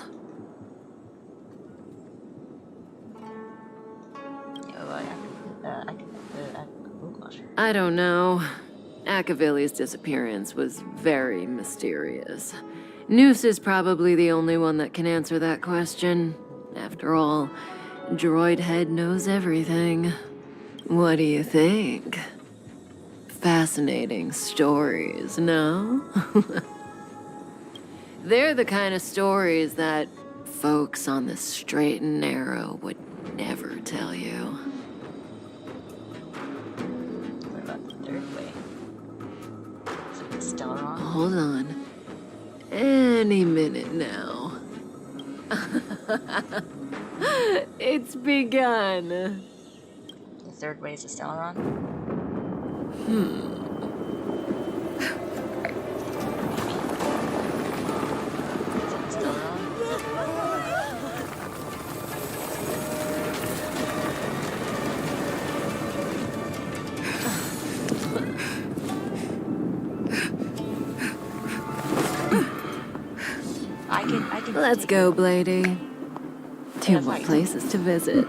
I don't know. Akavili's disappearance was very mysterious. Noose is probably the only one that can answer that question. After all, Droid Head knows everything. What do you think? Fascinating stories, no? They're the kind of stories that folks on the straight and narrow would never tell you. What about the third way? So it's Stellaron? Hold on. Any minute now. It's begun. The third way is a Stellaron? Is it a Stellaron? I can Let's go, Blady. Two more places to visit.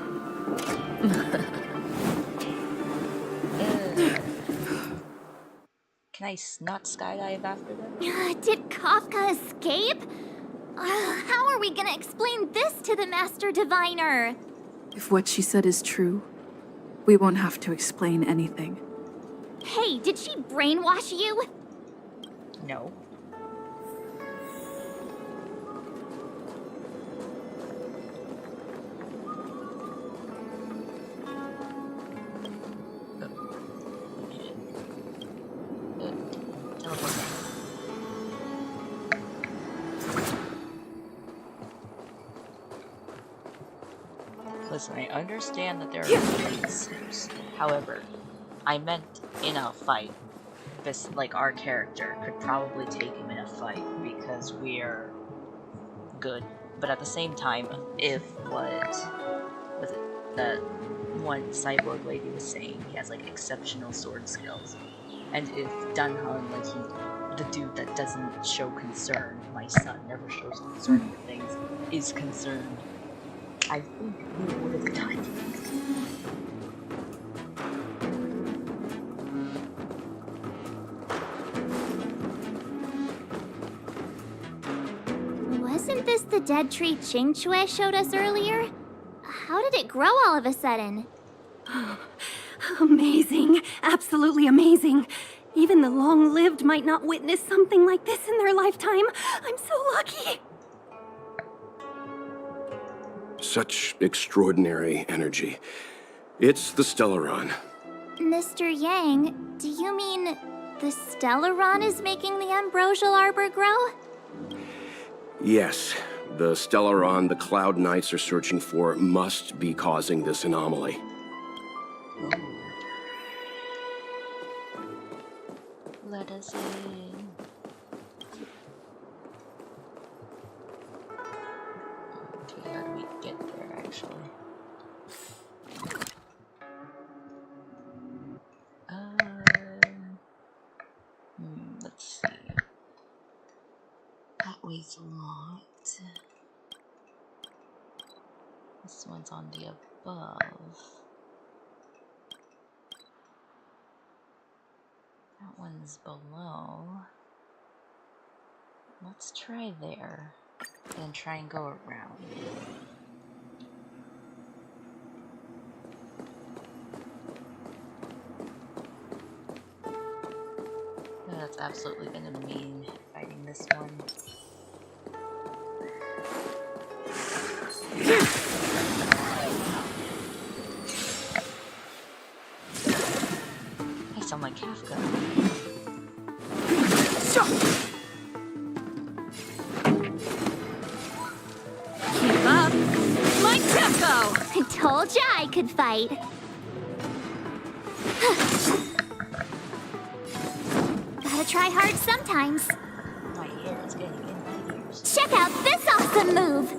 Can I not skydive after them? Did Kafka escape? How are we gonna explain this to the Master Diviner? If what she said is true, we won't have to explain anything. Hey, did she brainwash you? No. Listen, I understand that there are fights. However, I meant in a fight. This, like, our character could probably take him in a fight because we're good. But at the same time, if what was it that one cyborg lady was saying, he has like exceptional sword skills, and if Dunhan, like the dude that doesn't show concern, my son never shows concern for things, is concerned, I think he would have done it. Wasn't this the dead tree Qingque showed us earlier? How did it grow all of a sudden? Amazing. Absolutely amazing. Even the long-lived might not witness something like this in their lifetime. I'm so lucky. Such extraordinary energy. It's the Stellaron. Mr. Yang, do you mean the Stellaron is making the ambrosial arbor grow? Yes, the Stellaron the Cloud Knights are searching for must be causing this anomaly. Let us in. Okay, how do we get there, actually? Let's see. That way's locked. This one's on the above. That one's below. Let's try there. Then try and go around. No, that's absolutely gonna mean fighting this one. I sound like Kafka. Keep up! My tempo! I told ya I could fight. Gotta try hard sometimes. My hair is getting in my ears. Check out this awesome move!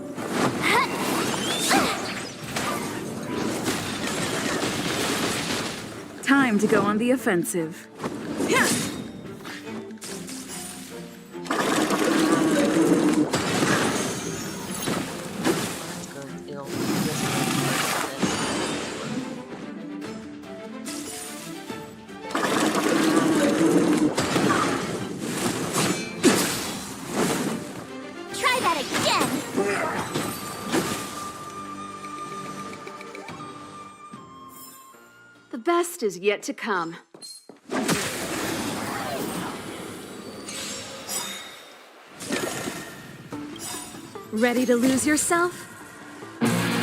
Time to go on the offensive. Try that again! The best is yet to come. Ready to lose yourself?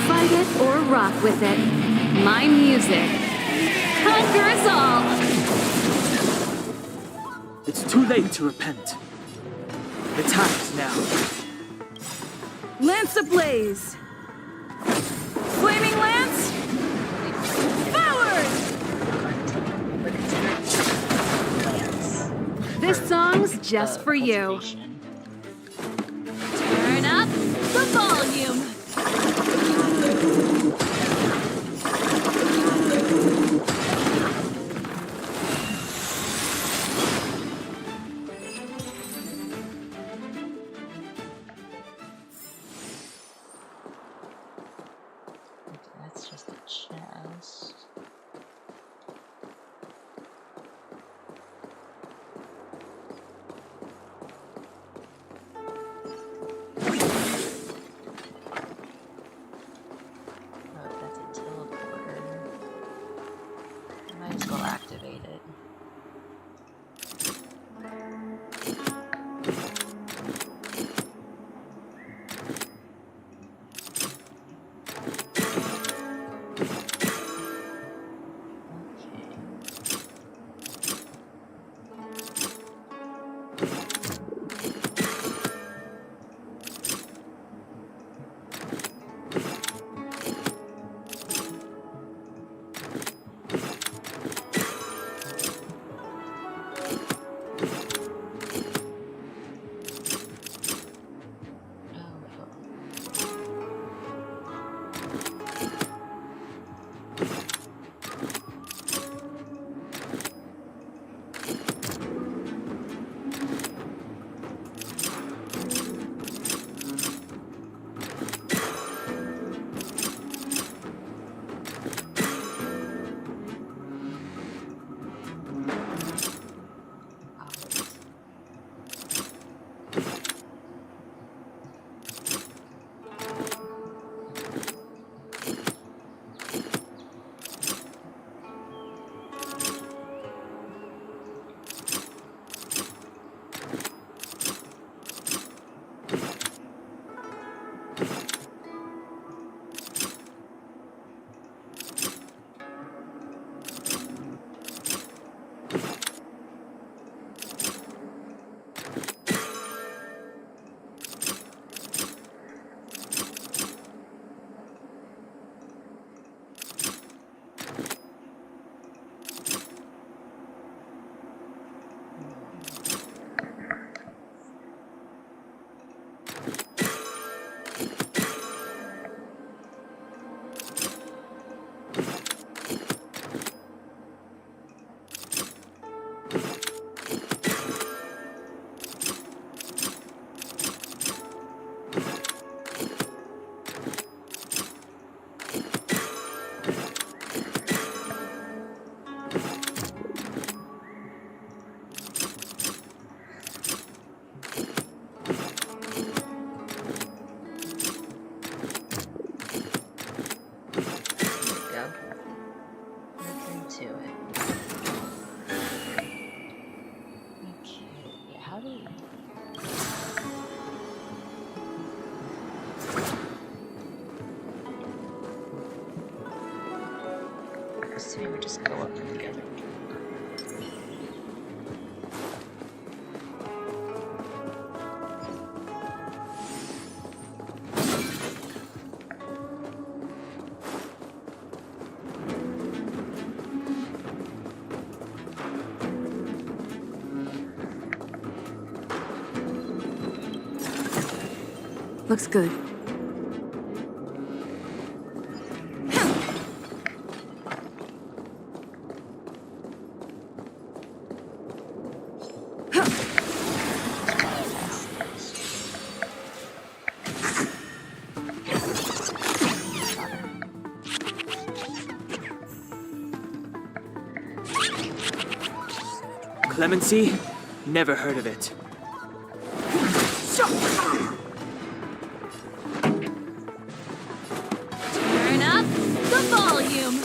Fight it or rock with it. My music. Conquer us all! It's too late to repent. The time is now. Lance ablaze! Flaming lance! Forward! This song's just for you. Turn up the volume. That's just a chest. Oh, that's a teleporter. Might as well activate it. So we would just go up from the other door. Looks good. Clemency? Never heard of it. Turn up the volume.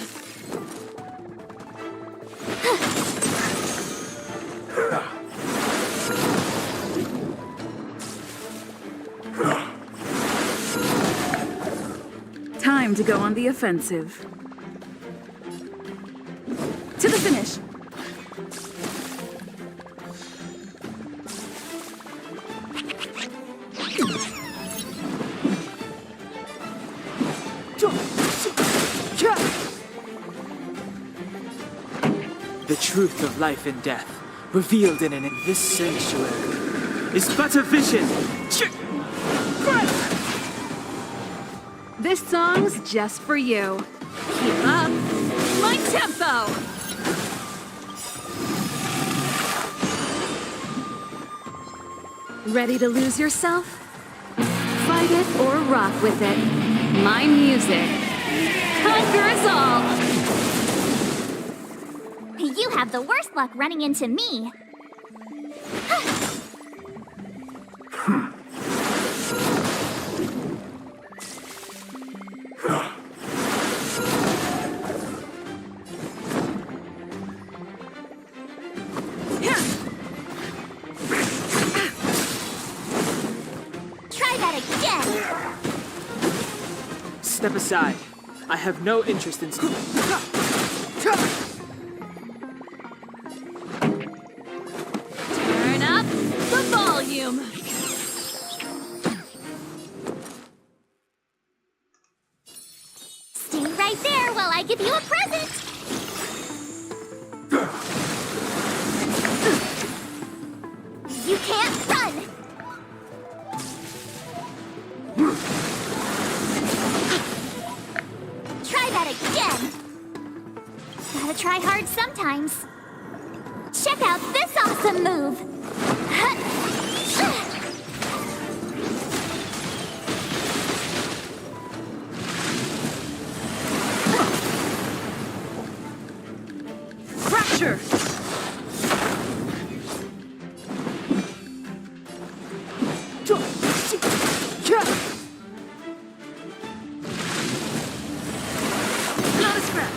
Time to go on the offensive. To the finish. truth of life and death, revealed in this sanctuary, is but a vision. This song's just for you. Keep up my tempo! Ready to lose yourself? Fight it or rock with it. My music conquers all! You have the worst luck running into me. Try that again. Step aside. I have no interest in... Turn up the volume! Stay right there while I give you a present. You can't run. Try that again. Gotta try hard sometimes. Check out this awesome move. Crusher! Not a scratch!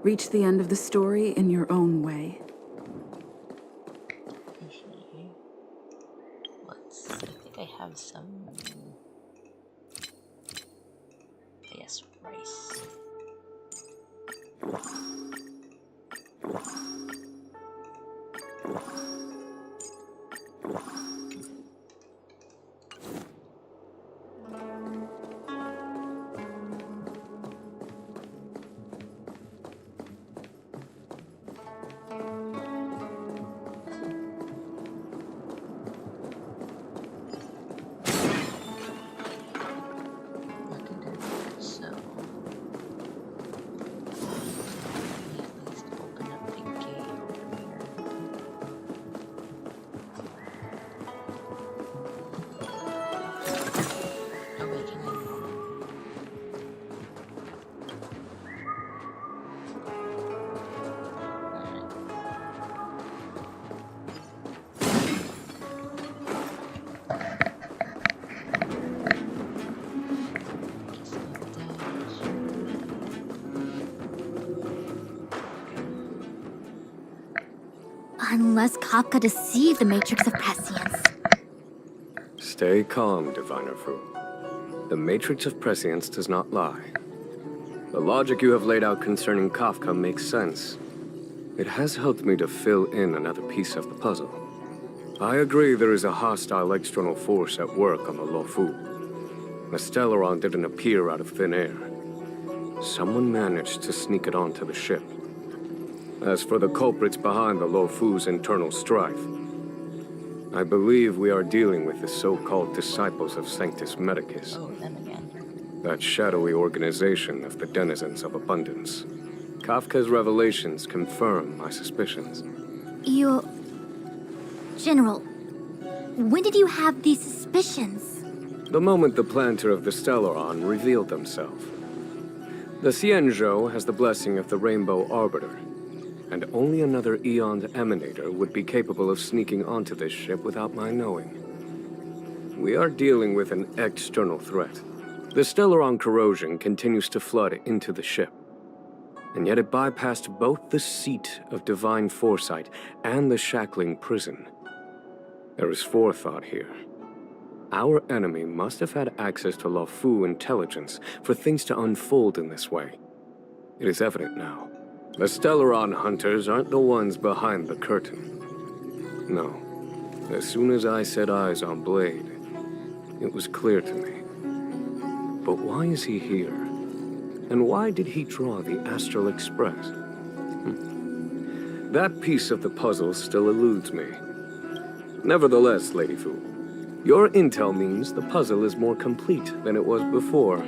Reach the end of the story in your own way. I think I have some. Yes, rice. Unless Kafka deceived the Matrix of Prescience. Stay calm, Diviner Fu. The Matrix of Prescience does not lie. The logic you have laid out concerning Kafka makes sense. It has helped me to fill in another piece of the puzzle. I agree there is a hostile external force at work on the Luofu. The Stellaron didn't appear out of thin air. Someone managed to sneak it onto the ship. As for the culprits behind the Luofu's internal strife, I believe we are dealing with the so-called Disciples of Sanctus Medicus. Oh, them again. That shadowy organization of the denizens of abundance. Kafka's revelations confirm my suspicions. You... General, when did you have these suspicions? The moment the planter of the Stellaron revealed themselves. The Xianzhou has the blessing of the Rainbow Arbiter, and only another Eoned Emanator would be capable of sneaking onto this ship without my knowing. We are dealing with an external threat. The Stellaron corrosion continues to flood into the ship, and yet it bypassed both the seat of divine foresight and the shackling prison. There is forethought here. Our enemy must have had access to Luofu intelligence for things to unfold in this way. It is evident now. The Stellaron hunters aren't the ones behind the curtain. No. As soon as I set eyes on Blade, it was clear to me. But why is he here? And why did he draw the Astral Express? That piece of the puzzle still eludes me. Nevertheless, Lady Fu, your intel means the puzzle is more complete than it was before.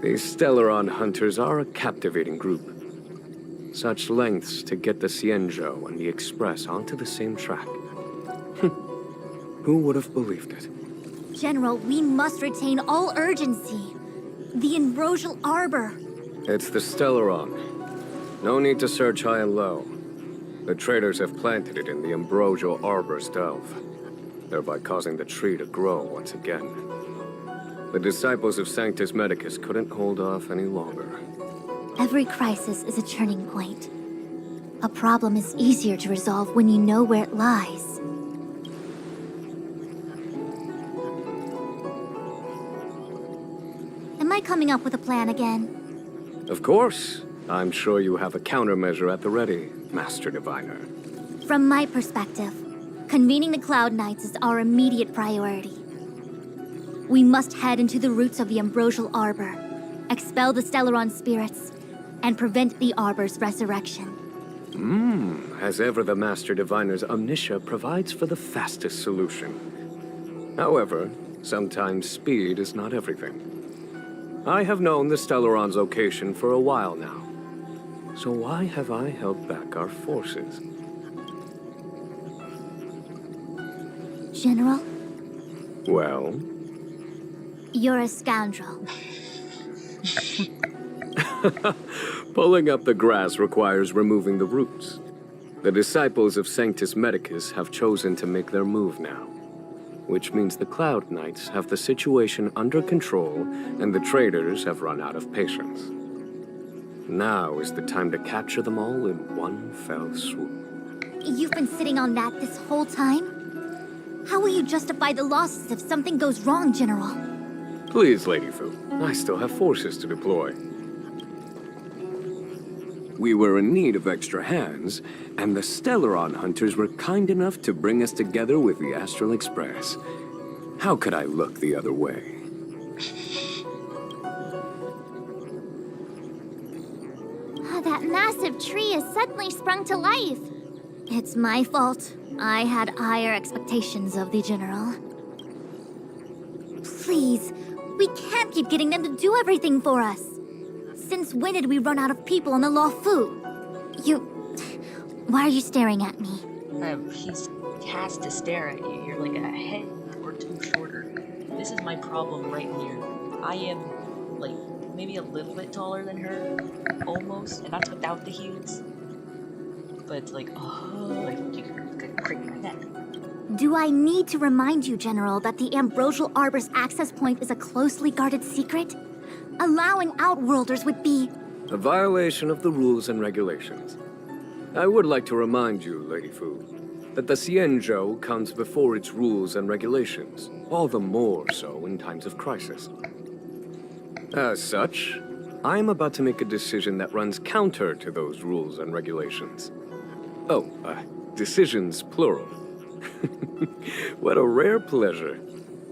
The Stellaron hunters are a captivating group. Such lengths to get the Xianzhou and the Express onto the same track. Who would have believed it? General, we must retain all urgency. The Ambrosial Arbor. It's the Stellaron. No need to search high and low. The traders have planted it in the Ambrosial Arbor's delve, thereby causing the tree to grow once again. The disciples of Sanctus Medicus couldn't hold off any longer. Every crisis is a turning point. A problem is easier to resolve when you know where it lies. Am I coming up with a plan again? Of course. I'm sure you have a countermeasure at the ready, Master Diviner. From my perspective, convening the Cloud Knights is our immediate priority. We must head into the roots of the Ambrosial Arbor, expel the Stellaron spirits, and prevent the Arbor's resurrection. As ever, the Master Diviner's omniscia provides for the fastest solution. However, sometimes speed is not everything. I have known the Stellaron's location for a while now. So why have I held back our forces? General? Well? You're a scoundrel. Pulling up the grass requires removing the roots. The disciples of Sanctus Medicus have chosen to make their move now, which means the Cloud Knights have the situation under control and the traders have run out of patience. Now is the time to capture them all in one fell swoop. You've been sitting on that this whole time? How will you justify the losses if something goes wrong, General? Please, Lady Fu, I still have forces to deploy. We were in need of extra hands, and the Stellaron hunters were kind enough to bring us together with the Astral Express. How could I look the other way? That massive tree has suddenly sprung to life. It's my fault. I had higher expectations of the General. Please, we can't keep getting them to do everything for us. Since when did we run out of people on the Luofu? Why are you staring at me? He has to stare at you. You're like a head or two shorter. This is my problem right here. I am, like, maybe a little bit taller than her. Almost. And that's without the heels. But, like, like, you could break my neck. Do I need to remind you, General, that the Ambrosial Arbor's access point is a closely guarded secret? Allowing Outworlders would be... a violation of the rules and regulations. I would like to remind you, Lady Fu, that the Xianzhou comes before its rules and regulations, all the more so in times of crisis. As such, I am about to make a decision that runs counter to those rules and regulations. Oh, decisions plural. What a rare pleasure.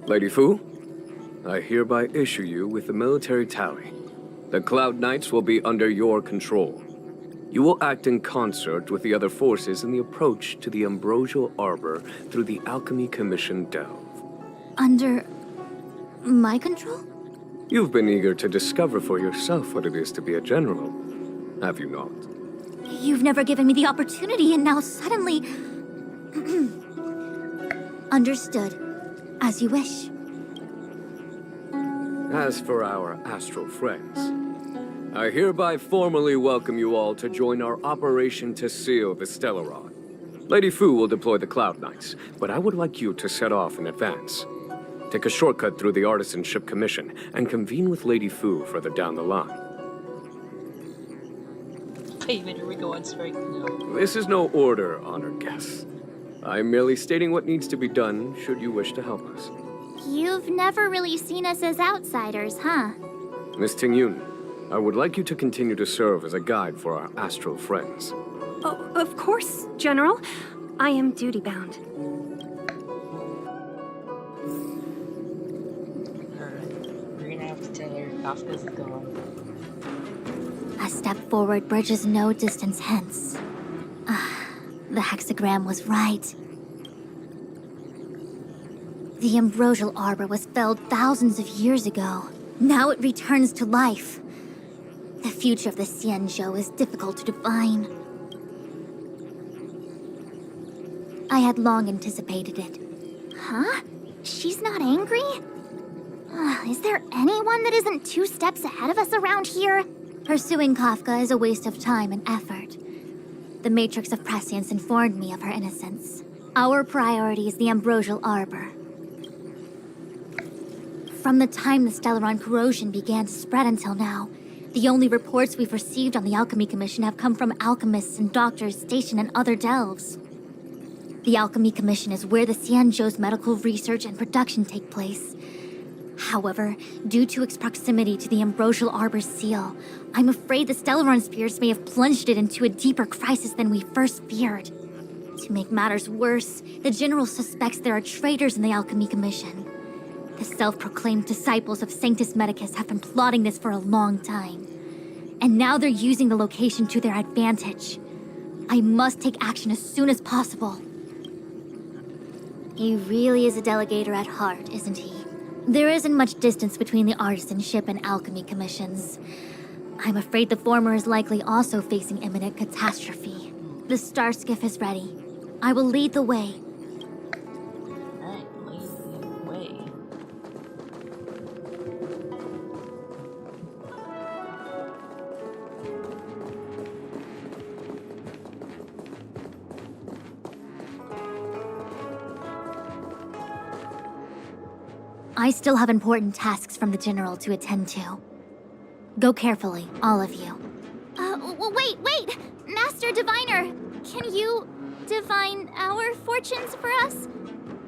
Lady Fu, I hereby issue you with the military tally. The Cloud Knights will be under your control. You will act in concert with the other forces in the approach to the Ambrosial Arbor through the Alchemy Commission delve. Under... my control? You've been eager to discover for yourself what it is to be a general, have you not? You've never given me the opportunity, and now suddenly... Understood. As you wish. As for our astral friends, I hereby formally welcome you all to join our operation to seal the Stellaron. Lady Fu will deploy the Cloud Knights, but I would like you to set off in advance. Take a shortcut through the Artisanship Commission and convene with Lady Fu further down the line. Payment, here we go on strike. No. This is no order, honored guests. I'm merely stating what needs to be done should you wish to help us. You've never really seen us as outsiders, huh? Miss Tingyun, I would like you to continue to serve as a guide for our astral friends. Oh, of course, General. I am duty-bound. Alright, we're gonna have to tell her. Kafka's gone. A step forward bridges no distance hence. The hexagram was right. The ambrosial arbor was felled thousands of years ago. Now it returns to life. The future of the Xianzhou is difficult to define. I had long anticipated it. Huh? She's not angry? Is there anyone that isn't 2 steps ahead of us around here? Pursuing Kafka is a waste of time and effort. The Matrix of Prescience informed me of her innocence. Our priority is the ambrosial arbor. From the time the Stellaron corrosion began to spread until now, the only reports we've received on the Alchemy Commission have come from alchemists and doctors stationed in other delves. The Alchemy Commission is where the Xianzhou's medical research and production take place. However, due to its proximity to the ambrosial arbor's seal, I'm afraid the Stellaron spirits may have plunged it into a deeper crisis than we first feared. To make matters worse, the General suspects there are traitors in the Alchemy Commission. The self-proclaimed disciples of Sanctus Medicus have been plotting this for a long time. And now they're using the location to their advantage. I must take action as soon as possible. He really is a delegator at heart, isn't he? There isn't much distance between the artisanship and alchemy commissions. I'm afraid the former is likely also facing imminent catastrophe. The star skiff is ready. I will lead the way. Alright, lead the way. I still have important tasks from the General to attend to. Go carefully, all of you. Wait! Master Diviner! Can you divine our fortunes for us?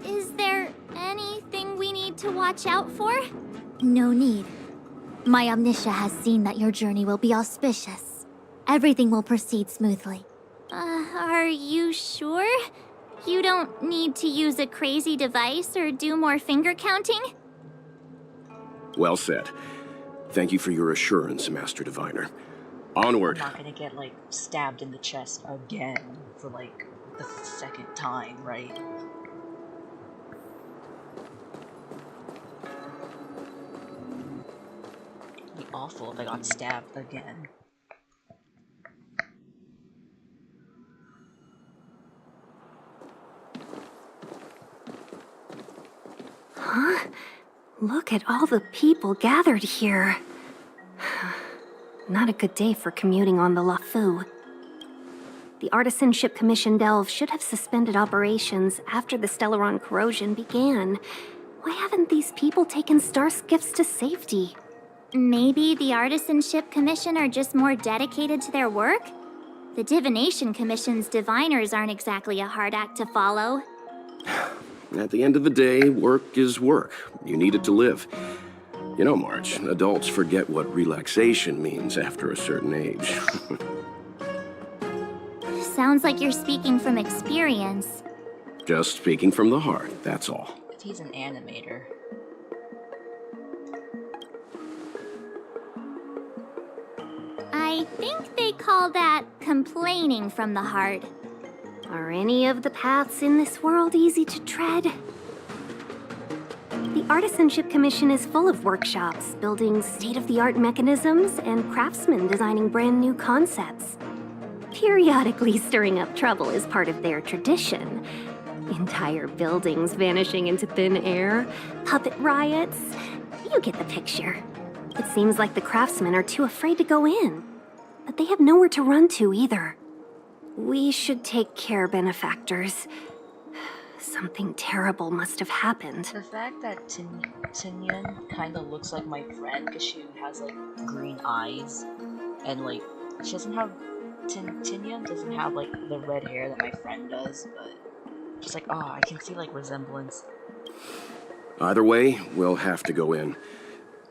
Is there anything we need to watch out for? No need. My Omniscia has seen that your journey will be auspicious. Everything will proceed smoothly. Are you sure? You don't need to use a crazy device or do more finger counting? Well said. Thank you for your assurance, Master Diviner. Onward. I'm not gonna get, like, stabbed in the chest again for, like, the second time, right? It'd be awful if I got stabbed again. Huh? Look at all the people gathered here. Not a good day for commuting on the LaFu. The Artisanship Commission Delve should have suspended operations after the Stellaron corrosion began. Why haven't these people taken star skiffs to safety? Maybe the Artisanship Commission are just more dedicated to their work? The Divination Commission's diviners aren't exactly a hard act to follow. At the end of the day, work is work. You need it to live. You know, March, adults forget what relaxation means after a certain age. Sounds like you're speaking from experience. Just speaking from the heart, that's all. He's an animator. I think they call that complaining from the heart. Are any of the paths in this world easy to tread? The Artisanship Commission is full of workshops, building state-of-the-art mechanisms, and craftsmen designing brand new concepts. Periodically stirring up trouble is part of their tradition. Entire buildings vanishing into thin air, puppet riots. You get the picture. It seems like the craftsmen are too afraid to go in, but they have nowhere to run to either. We should take care, benefactors. Something terrible must have happened. The fact that Tinyan kind of looks like my friend because she has like green eyes, and like she doesn't have Tinyan doesn't have like the red hair that my friend does, but just like, oh, I can see like resemblance. Either way, we'll have to go in.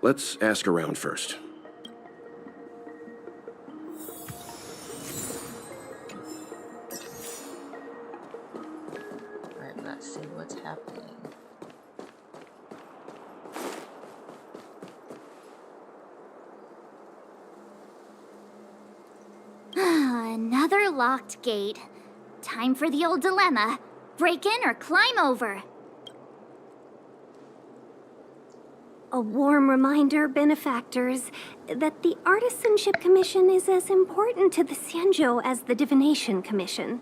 Let's ask around first. Alright, let's see what's happening. locked gate. Time for the old dilemma. Break in or climb over. A warm reminder, benefactors, that the Artisanship Commission is as important to the Xianzhou as the Divination Commission.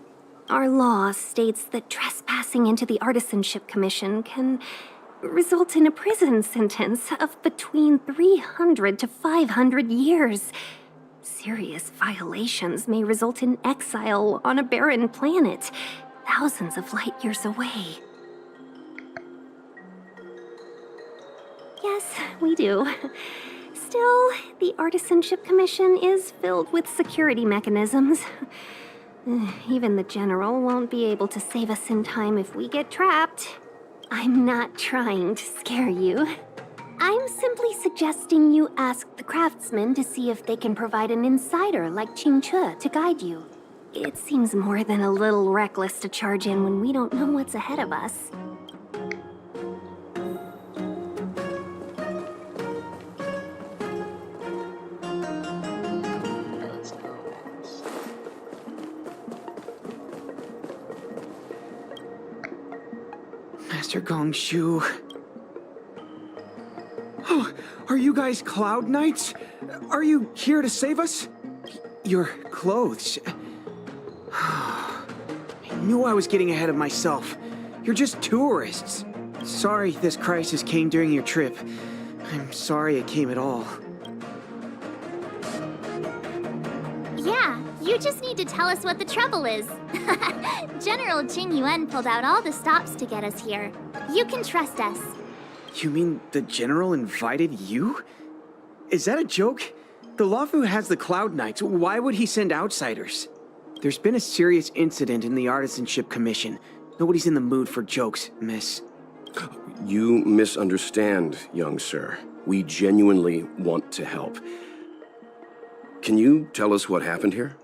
Our law states that trespassing into the Artisanship Commission can result in a prison sentence of between 300 to 500 years. Serious violations may result in exile on a barren planet, thousands of light years away. Yes, we do. Still, the Artisanship Commission is filled with security mechanisms. Even the General won't be able to save us in time if we get trapped. I'm not trying to scare you. I'm simply suggesting you ask the craftsmen to see if they can provide an insider like Qingche to guide you. It seems more than a little reckless to charge in when we don't know what's ahead of us. Master Gongshu. Oh, are you guys Cloud Knights? Are you here to save us? Your clothes. I knew I was getting ahead of myself. You're just tourists. Sorry this crisis came during your trip. I'm sorry it came at all. Yeah, you just need to tell us what the trouble is. General Jing Yuan pulled out all the stops to get us here. You can trust us. You mean the General invited you? Is that a joke? The Luofu has the Cloud Knights. Why would he send outsiders? There's been a serious incident in the Artisanship Commission. Nobody's in the mood for jokes, miss. You misunderstand, young sir. We genuinely want to help. Can you tell us what happened here?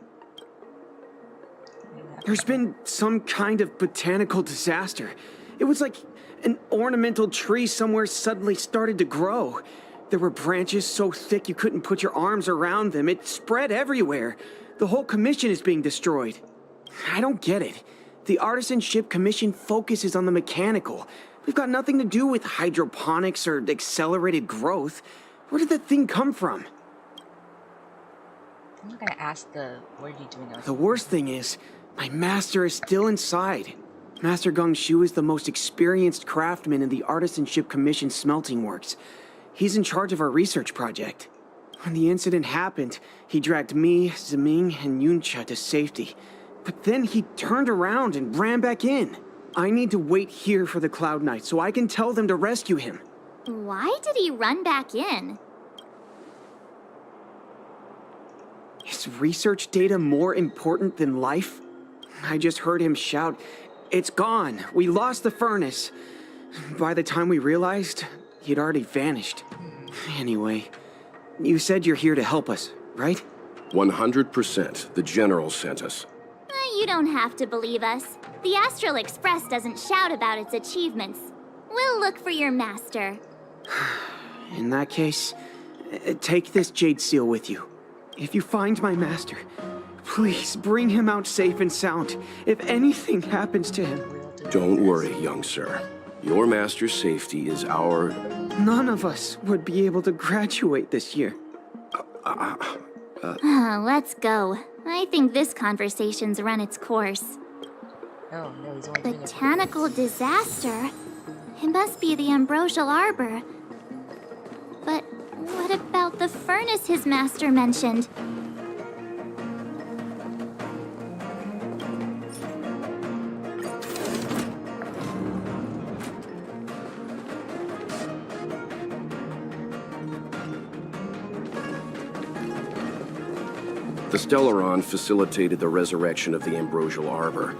There's been some kind of botanical disaster. It was like an ornamental tree somewhere suddenly started to grow. There were branches so thick you couldn't put your arms around them. It spread everywhere. The whole commission is being destroyed. I don't get it. The Artisanship Commission focuses on the mechanical. We've got nothing to do with hydroponics or accelerated growth. Where did that thing come from? I'm not gonna ask what are you doing out The here? worst thing is, my master is still inside. Master Gongshu is the most experienced craftsman in the Artisanship Commission smelting works. He's in charge of our research project. When the incident happened, he dragged me, Ziming, and Yuncha to safety. But then he turned around and ran back in. I need to wait here for the Cloud Knight so I can tell them to rescue him. Why did he run back in? Is research data more important than life? I just heard him shout, "It's gone! We lost the furnace!" By the time we realized, he'd already vanished. Anyway, you said you're here to help us, right? 100%. The General sent us. You don't have to believe us. The Astral Express doesn't shout about its achievements. We'll look for your master. In that case, take this jade seal with you. If you find my master, please bring him out safe and sound. If anything happens to him... Don't worry, young sir. Your master's safety is our... None of us would be able to graduate this year. Let's go. I think this conversation's run its course. Oh, no, he's only doing it. Botanical disaster? It must be the Ambrosial Arbor. But what about the furnace his master mentioned? The Stellaron facilitated the resurrection of the Ambrosial Arbor.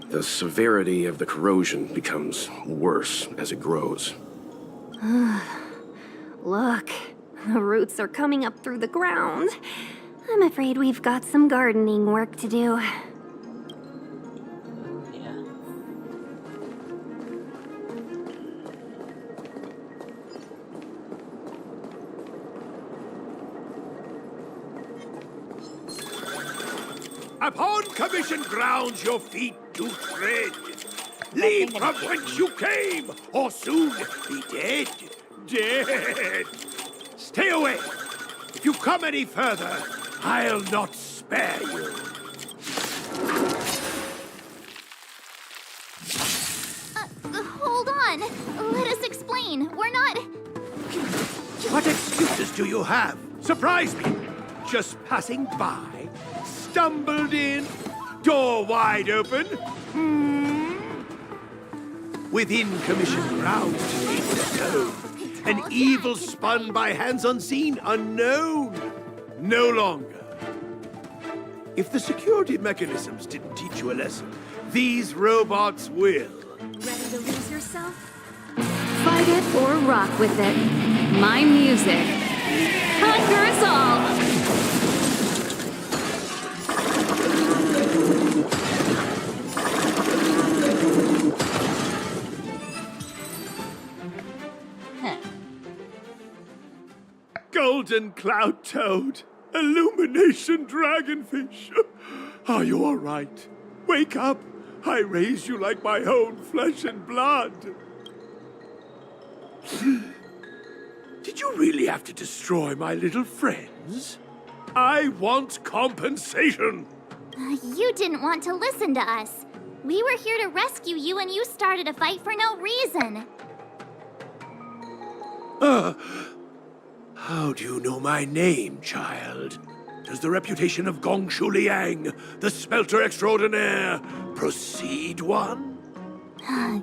The severity of the corrosion becomes worse as it grows. Look, the roots are coming up through the ground. I'm afraid we've got some gardening work to do. Upon commission grounds your feet do tread. Leave from whence you came, or soon be dead. Dead! Stay away! If you come any further, I'll not spare you. Hold on. Let us explain. We're not... What excuses do you have? Surprise me! Just passing by, stumbled in, door wide open. Within commission grounds to be unknown. An evil spun by hands unseen, unknown. No longer. If the security mechanisms didn't teach you a lesson, these robots will. Ready to lose yourself? Fight it or rock with it. My music conquers all! Golden cloud toad, illumination dragonfish. Are you all right? Wake up. I raise you like my own flesh and blood. Did you really have to destroy my little friends? I want compensation. You didn't want to listen to us. We were here to rescue you and you started a fight for no reason. How do you know my name, child? Does the reputation of Gongshu Liang, the smelter extraordinaire, precede one?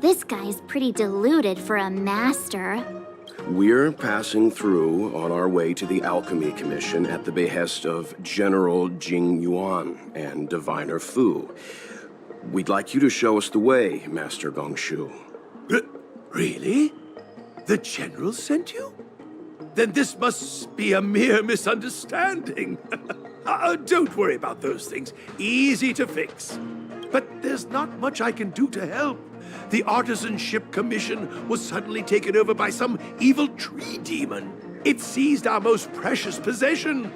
This guy's pretty deluded for a master. We're passing through on our way to the Alchemy Commission at the behest of General Jing Yuan and Diviner Fu. We'd like you to show us the way, Master Gongshu. Really? The General sent you? Then this must be a mere misunderstanding. Don't worry about those things. Easy to fix. But there's not much I can do to help. The Artisanship Commission was suddenly taken over by some evil tree demon. It seized our most precious possession,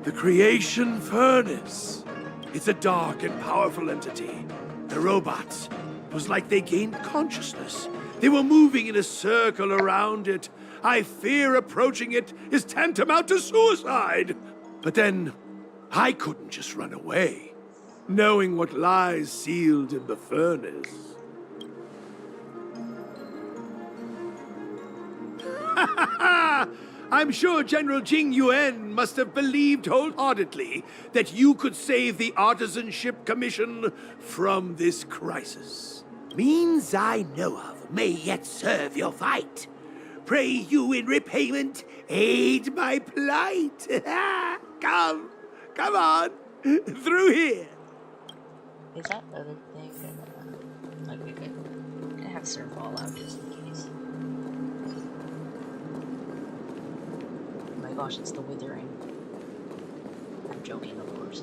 the Creation Furnace. It's a dark and powerful entity. The robots, it was like they gained consciousness. They were moving in a circle around it. I fear approaching it is tantamount to suicide. But then, I couldn't just run away, knowing what lies sealed in the furnace. I'm sure General Jing Yuan must have believed wholeheartedly that you could save the Artisanship Commission from this crisis. Means I know of may yet serve your fight. Pray you in repayment aid my plight. Come on, through here. Is that other thing that, like, we could have Sir fall out just in case? Oh my gosh, it's the withering. I'm joking, of course.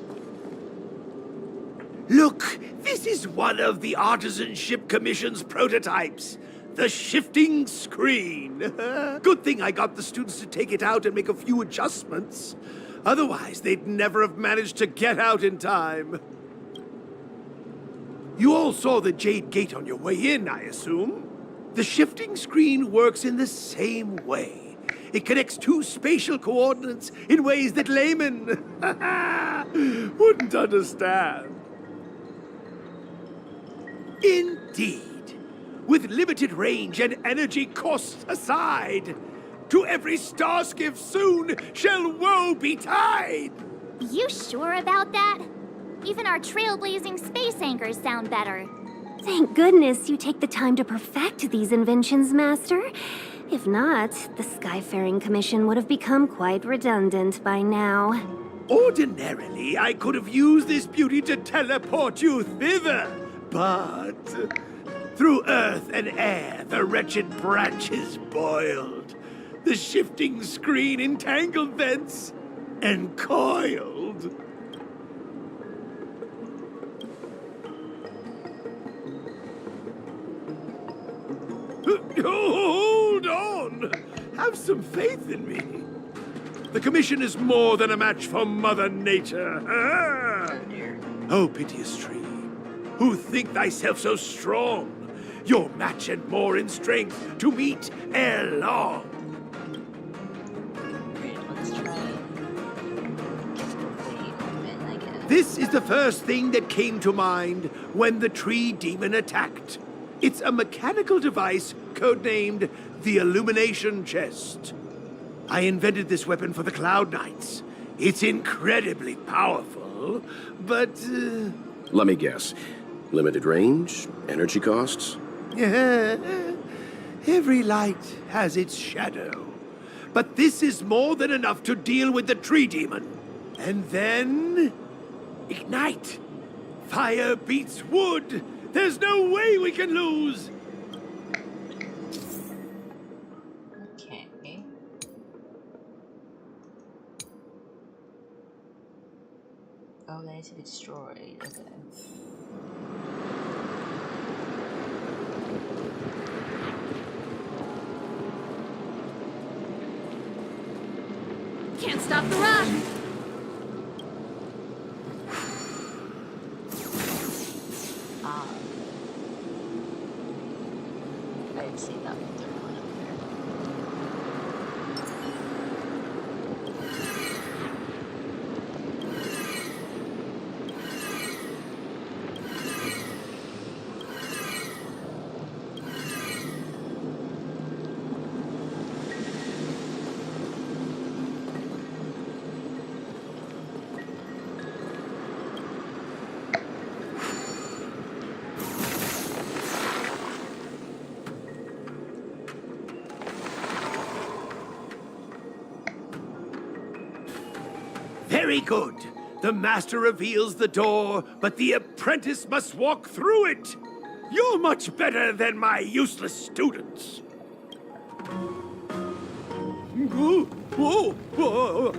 Look, this is one of the Artisanship Commission's prototypes. The shifting screen. Good thing I got the students to take it out and make a few adjustments. Otherwise, they'd never have managed to get out in time. You all saw the Jade Gate on your way in, I assume? The shifting screen works in the same way. It connects two spatial coordinates in ways that laymen wouldn't understand. Indeed. With limited range and energy costs aside, to every star skiff soon shall woe betide! You sure about that? Even our trailblazing space anchors sound better. Thank goodness you take the time to perfect these inventions, Master. If not, the Skyfaring Commission would have become quite redundant by now. Ordinarily, I could have used this beauty to teleport you thither, but through earth and air, the wretched branches boiled. The shifting screen entangled thence and coiled. Hold on! Have some faith in me. The Commission is more than a match for Mother Nature. O piteous tree, who think thyself so strong, your match and more in strength to meet ere long. Great, let's try blade open, I guess. This is the first thing that came to mind when the tree demon attacked. It's a mechanical device codenamed the Illumination Chest. I invented this weapon for the Cloud Knights. It's incredibly powerful, but... Let me guess. Limited range? Energy costs? Every light has its shadow. But this is more than enough to deal with the tree demon. And then... ignite. Fire beats wood. There's no way we can lose. Okay. Oh, that needs to be destroyed. Okay. Can't stop the rush! I didn't see that third one up there. Very good. The master reveals the door, but the apprentice must walk through it. You're much better than my useless students.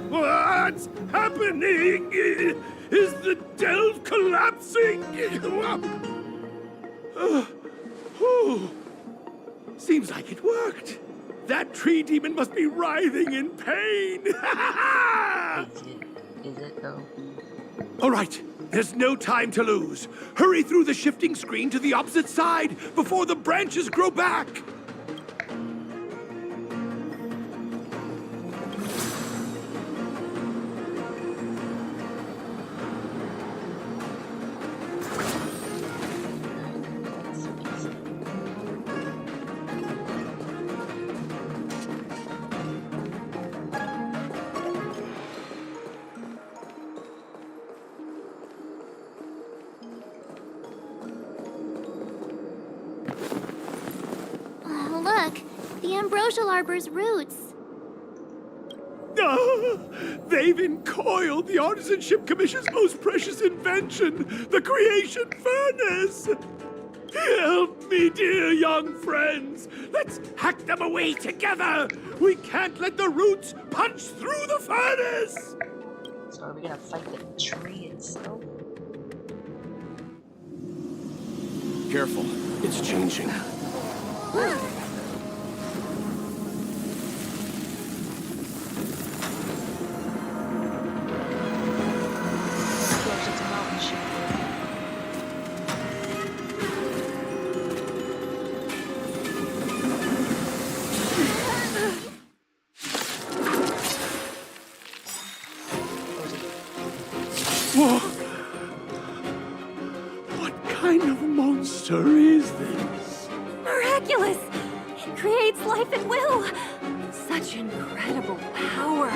What's happening? Is the delve collapsing? Seems like it worked. That tree demon must be writhing in pain. Is it though? All right, there's no time to lose. Hurry through the shifting screen to the opposite side before the branches grow back. Look, the ambrosial arbor's roots. They've encoiled the Artisanship Commission's most precious invention, the creation furnace. Help me, dear young friends. Let's hack them away together. We can't let the roots punch through the furnace. So are we gonna fight the tree itself? Careful, it's changing. Whoa! What kind of monster is this? Miraculous! It creates life at will! Such incredible power!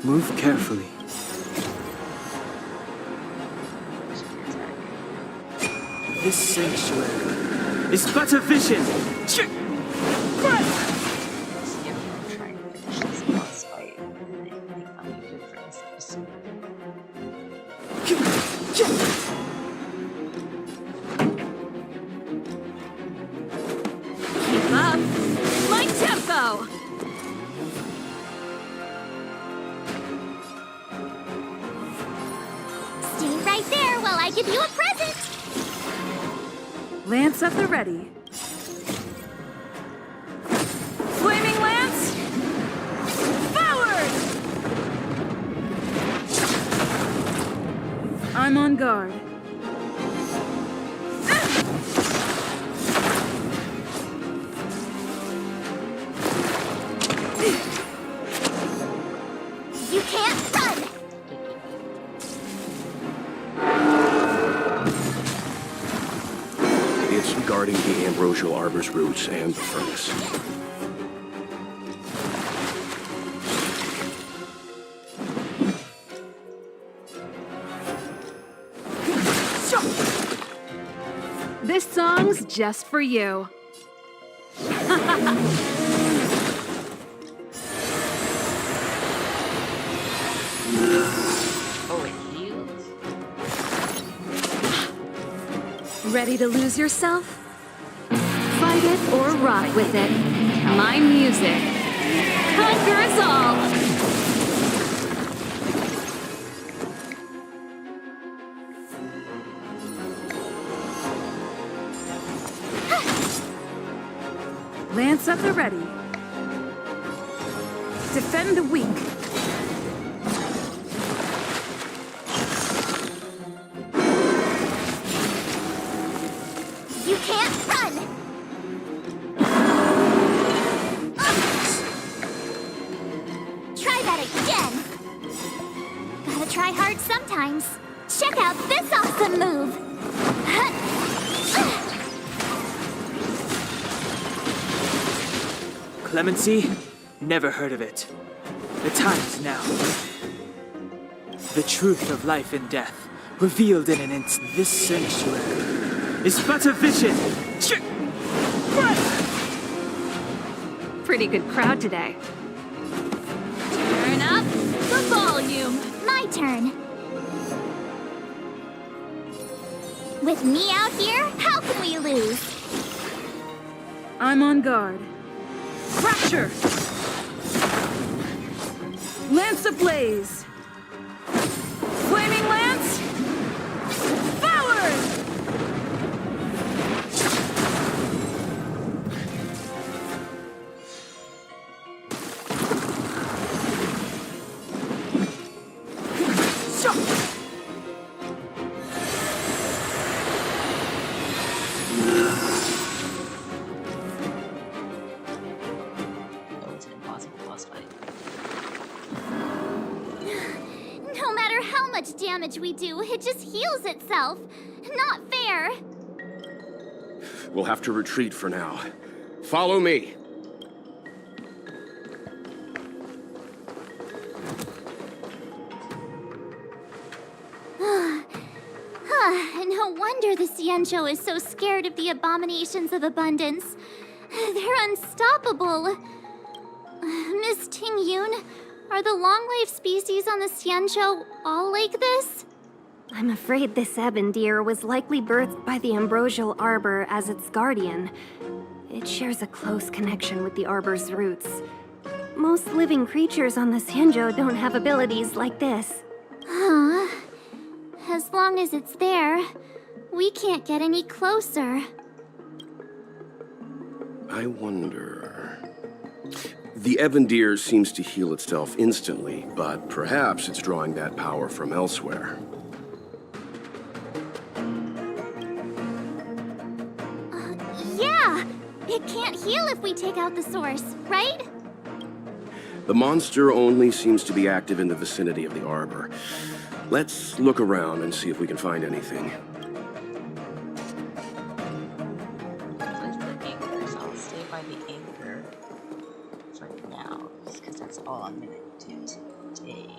Move carefully. This sanctuary is but a vision! Keep up! My tempo! Stay right there while I give you a present! Lance at the ready. Flaming lance! I'm on guard. You can't run! It's guarding the ambrosial arbor's roots and the furnace. This song's just for you. Oh, it heals? Ready to lose yourself? Fight it or rock with it. My music conquers all. Lance at the ready. Defend the weak. You can't run! Try that again! Gotta try hard sometimes. Check out this awesome move! Clemency? Never heard of it. The time is now. The truth of life and death, revealed in an instant. This sanctuary is but a vision. Pretty good crowd today. Turn up the volume. My turn. With me out here, how can we lose? I'm on guard. Fracture! Lance ablaze! Flaming lance! Forward! Oh, it's an impossible boss fight. No matter how much damage we do, it just heals itself. Not fair. We'll have to retreat for now. Follow me. No wonder the Cienjo is so scared of the abominations of abundance. They're unstoppable. Miss Ting Yun, are the long-lived species on the Cienjo all like this? I'm afraid this ebon deer was likely birthed by the ambrosial arbor as its guardian. It shares a close connection with the arbor's roots. Most living creatures on the Cienjo don't have abilities like this. Huh. As long as it's there, we can't get any closer. I wonder... The ebon deer seems to heal itself instantly, but perhaps it's drawing that power from elsewhere. Yeah! It can't heal if we take out the source, right? The monster only seems to be active in the vicinity of the arbor. Let's look around and see if we can find anything. Where's the anchor? So I'll stay by the anchor for now, just because that's all I'm gonna do today.